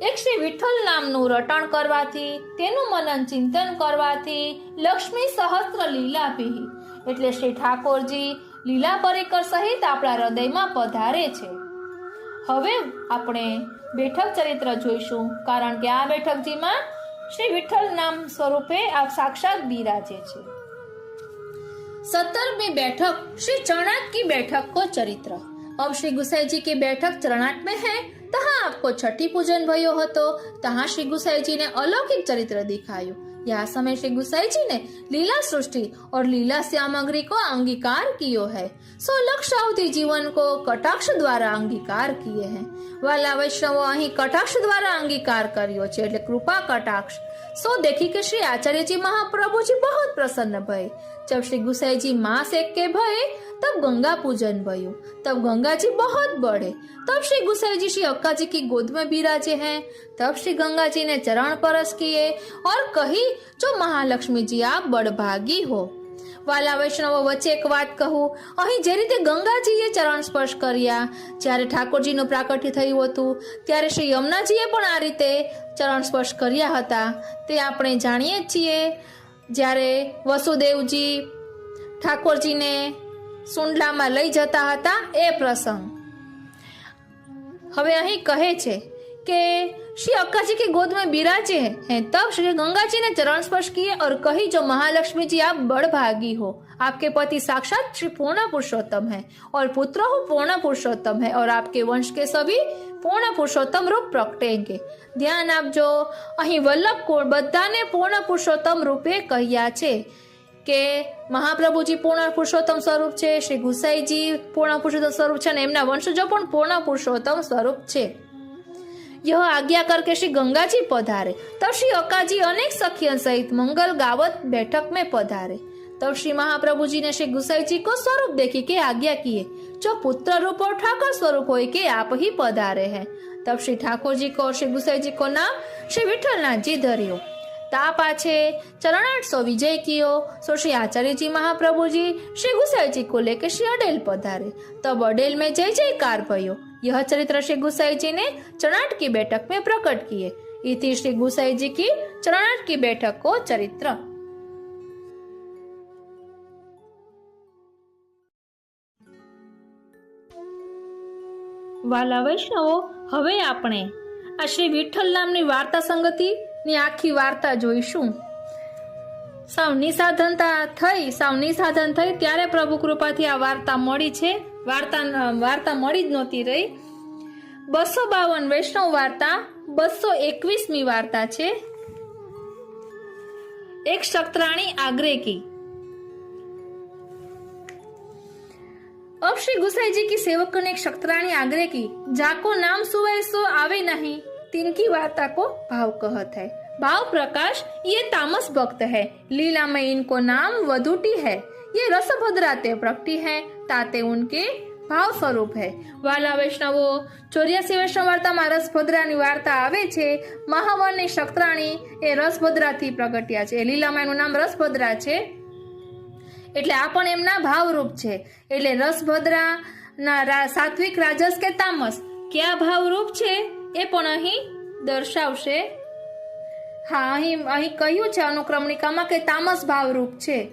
एक श्री विठ्ठल नामનું રટણ કરવાથી, તેનું મનન ચિંતન કરવાથી લક્ષ્મી સહસ્ત્ર લીલાભી એટલે શ્રી ઠાકોરજી લીલા પરિકર સહિત આપણા હૃદયમાં પધારે છે। હવે આપણે બેઠક ચરિત્ર જોઈશું, કારણ કે આ બેઠકજીમાં શ્રી વિઠ્ઠલ નામ સ્વરૂપે આપ સાક્ષાત બિરાજે છે। 17મી बैठक श्री चरणाठ की बैठक को चरित्र। अब श्री गुसाई जी की बैठक चरणाट में है। तहाँ आपको छठी पूजन भयो हतो। तहाँ श्री गुसाई जी ने अलौकिक चरित्र दिखायो। यह समय श्री गुसाई जी ने लीला सृष्टि और लीला सामग्री को अंगीकार कियो है। 100 लक्षावधि जीवन को कटाक्ष द्वारा अंगीकार किए हैं। वाला वैष्णवो अहीं कटाक्ष द्वारा अंगीकार कर्यो छे એટલે कृपा कटाक्ष। सो देखी के श्री आचार्य जी महाप्रभु जी बहुत प्रसन्न भये। जब श्री गुसाई जी मास एक के भये तब गंगा पूजन भयो। तब गंगा जी बहुत बढ़े। तब श्री गुसाई जी श्री अक्का जी की गोद में बिराजे हैं। तब श्री गंगा जी ने चरण परस किए और कही, जो महालक्ष्मी जी आप बड़भागी हो। वाला वैष्णव वच्चे एक बात कहूं, અહીં જે રીતે ગંગાજીએ ચરણ સ્પર્શ કર્યા, જ્યારે ઠાકોરજીનું પ્રાકટ્ય થયું હતું ત્યારે શ્રી યમુનાજીએ પણ આ રીતે ચરણ સ્પર્શ કર્યા હતા। તે આપણે જાણીએ છીએ। જ્યારે વસુદેવજી ઠાકોરજીને સુંડલામાં લઈ જતા હતા એ પ્રસંગ। હવે અહીં કહે છે કે श्री अक्का जी की गोद में बिराजे हैं। तब श्री गंगा जी ने चरण स्पर्श किए और कही, जो महालक्ष्मी जी आप बड़भागी हो। आपके पति साक्षात श्री पूर्ण पुरुषोत्तम है और पुत्र हो पूर्ण पुरुषोत्तम है और आपके वंश के सभी पूर्ण पुरुषोत्तम रूप प्रगटेंगे। ध्यान आपजो, અહીં વલ્લભ કુળ બધાને પૂર્ણ પુરુષોત્તમ રૂપે કહ્યા છે કે મહાપ્રભુજી પૂર્ણ પુરુષોત્તમ સ્વરૂપ છે, શ્રી ગુસાઈજી પૂર્ણ પુરુષોત્તમ સ્વરૂપ છે અને એમના વંશજો પણ પૂર્ણ પુરુષોત્તમ સ્વરૂપ છે। यह आज्ञा करके श्री गंगा जी पधारे। तब श्री अक्का जी अनेक सखियों सहित मंगल गावत बैठक में पधारे। तब श्री महाप्रभु जी ने श्री गुसाई जी को स्वरूप देखी के आज्ञा किए, जो पुत्र रूप और ठाकुर स्वरूप हो के आप ही पधारे हैं। तब श्री ठाकुर जी को और श्री गुसाई जी को नाम श्री विठलनाथ जी धर्यो। ता पाछे चरणाट सो विजय कियो। सो श्री आचार्य जी महाप्रभु जी श्री गुसाई जी को लेकर श्री अडेल पधारे। तब अडेल में जय जयकार भयो। यह चरित्र श्री गुसाई जी ने चरणाट की बैठक में प्रकट किए। इति श्री गुसाई जी की चरणाट की बैठक को चरित्र। वाला वैष्णवो, हवे आपणे आ श्री विठ्ठल नामनी वार्ता संगति ની આખી વાર્તા જોઈશું। સાવ નિસાધન થઈ ત્યારે પ્રભુ કૃપાથી આ વાર્તા મળી છે। વાર્તા મળી જ નહોતી રહી। 252 વૈષ્ણવ વાર્તા 221મી વાર્તા છે। એક શક્તરાણી આગ્રે की। अब श्री गुसाई जी की सेवक ने एक शक्तराणी आग्रे की, जाको नाम सुवे सो आवे नहीं, तिनकी वार्ता को भाव कहत है। भाव प्रकाश ये तामस भक्त है, लीला में इनको नाम वधूटी है, ये रसभद्रा ते प्रकटी है, ताते उनके भाव स्वरूप है। वाला वैष्णवो, 84 वैष्णव वार्ता में रसभद्रानी वार्ता आवे छे। महावननी शक्तराणी ए रसभद्रा थी प्रगट्या छे। लीला में एनुं नाम रसभद्रा छे એટલે આ પણ એમના ભાવરૂપ છે। એટલે રસભદ્રા ના સાત્વિક, રાજસ કે તામસ કયા ભાવરૂપ છે એ પણ અહીં દર્શાવશે। હા, અહીં કહ્યું છે અનુક્રમણિકામાં કે તામસ ભાવરૂપ છે।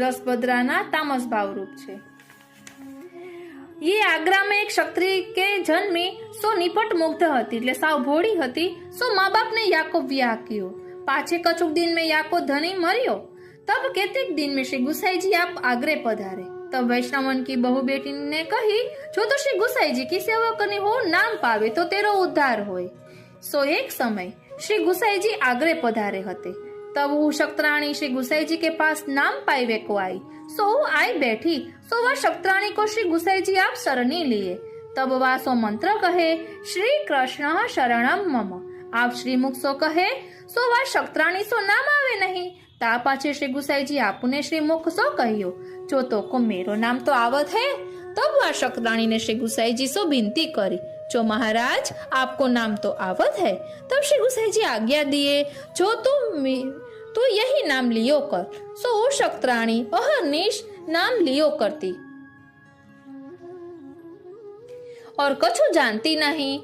રસભદ્રાના તામસ ભાવરૂપ છે। ये आग्रा में एक क्षत्रिय के जन्मी, सो निपट मुग्ध हती, એટલે સાવ ભોળી હતી। सो माँ बाप ने याकूब विवाह कियो। पाछे कछुक दिन में याकूब धनी मरियो। तब केतेक दिन में श्री गुसाई जी आप आगरे पधारे। तब वैष्णवन की बहु बेटी ने कही, जो तो श्री गुसाई जी की सेवा करनी हो, नाम पावे तो तेरो उद्धार होय। सो एक समय श्री गुसाई जी आगरे पधारे हते। तब वो शक्तराणी श्री गुसाई जी के पास नाम पाइवे को आई। सो आई बैठी। सो वह शक्तराणी को श्री गुसाई जी आप शरणी लिए। तब वह सो मंत्र कहे, श्री कृष्ण शरणम मम। आप श्री मुख सो कहे, सो वह शक्तराणी सो नाम आवे नहीं। ता पाछे श्री गुसाई जी आपने श्री मुख सो कहियो, जो तो को मेरो नाम तो आवत है। तब वह शक्तराणी ने श्री गुसाई जी सो विनती करी, जो महाराज आपको नाम तो आवत है। तब श्री गुसाई जी आज्ञा दिए, जो तू यही नाम लियो कर। सो वो शक्तराणी अहर्निश नाम लियो करती और कछु जानती नहीं।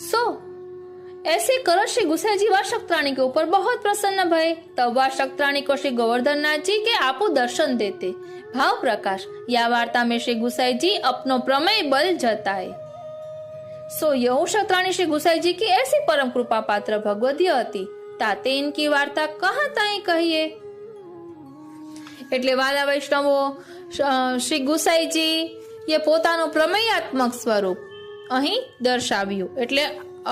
सो ऐसे करो श्री गुसाई जी वह शक्तराणी के ऊपर बहुत प्रसन्न भये। तब वह शक्तराणी को श्री गोवर्धन नाथ जी के आपो दर्शन देते। भाव प्रकाश, या वार्ता में श्री गुसाई जी अपनो प्रमेय बल जताए। सो यह शक्तराणी श्री गुसाई जी की ऐसी परम कृपा पात्र भगवती हती, ताते इनकी वार्ता कहाँ ताई कहिए। એટલે વાલા વૈષ્ણવો, શ્રી ગુસાઈજી એ પોતાનું પ્રમેયાત્મક સ્વરૂપ અહીં દર્શાવ્યું, એટલે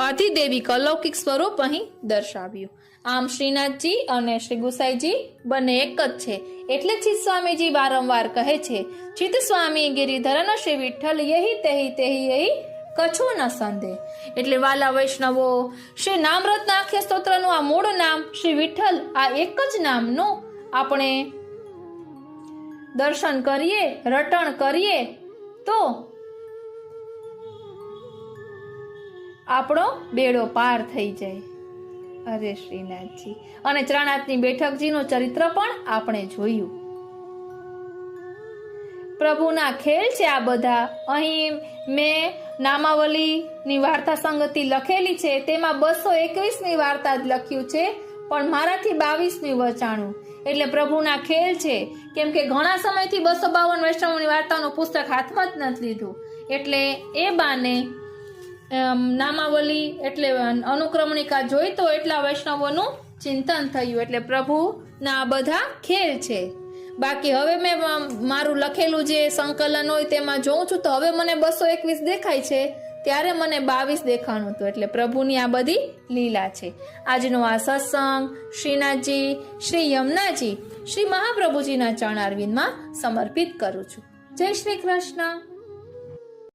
આધિદેવિક અલૌકિક સ્વરૂપ અહીં દર્શાવ્યું. આમ શ્રીનાથજી અને શ્રી ગુસાઈજી બંને એક જ છે. એટલે ચિત્ત સ્વામીજી વારંવાર કહે છે, ચિત્ત સ્વામી ગિરિધરન શ્રી વિઠ્ઠલ યહી તેહી તેહી યહી કછું ન સંદેહ. એટલે વાલા વૈષ્ણવો, શ્રી નામરત્ન આખ્ય સ્તોત્રનું આ મૂળ નામ શ્રી વિઠ્ઠલ, આ એક જ નામનું આપણે દર્શન કરીએ, રટણ કરીએ તો આપણો બેડો પાર થઈ જાય. અરે શ્રીનાથજી. અને ત્રણાથની બેઠકજીનું ચરિત્ર પણ આપણે જોયું. પ્રભુના ખેલ છે આ બધા. અહીં મેં નામાવલીની વાર્તા સંગતિ લખેલી છે, તેમાં 221ની વાર્તા જ લખ્યું છે, પણ મારાથી 22મી વચાણું. એટલે પ્રભુના ખેલ છે, કેમ કે ઘણા સમયથી 252 વૈષ્ણવની વાર્તાનું પુસ્તક હાથમાં જ નથી લીધું. એટલે એ બાને નામાવલી એટલે અનુક્રમણિકા જોઈ તો એટલા વૈષ્ણવોનું ચિંતન થયું. એટલે પ્રભુના બધા ખેલ છે. બાકી હવે મેં મારું લખેલું જે સંકલન હોય તેમાં જોઉં છું તો હવે મને 221 દેખાય છે, ત્યારે મને 22 દેખાણું હતું. એટલે પ્રભુની આ બધી લીલા છે. આજનો આ સત્સંગ શ્રીનાથજી, શ્રી યમુનાજી, શ્રી મહાપ્રભુજીના ચરણારવિંદમાં સમર્પિત કરું છું. જય શ્રી કૃષ્ણ.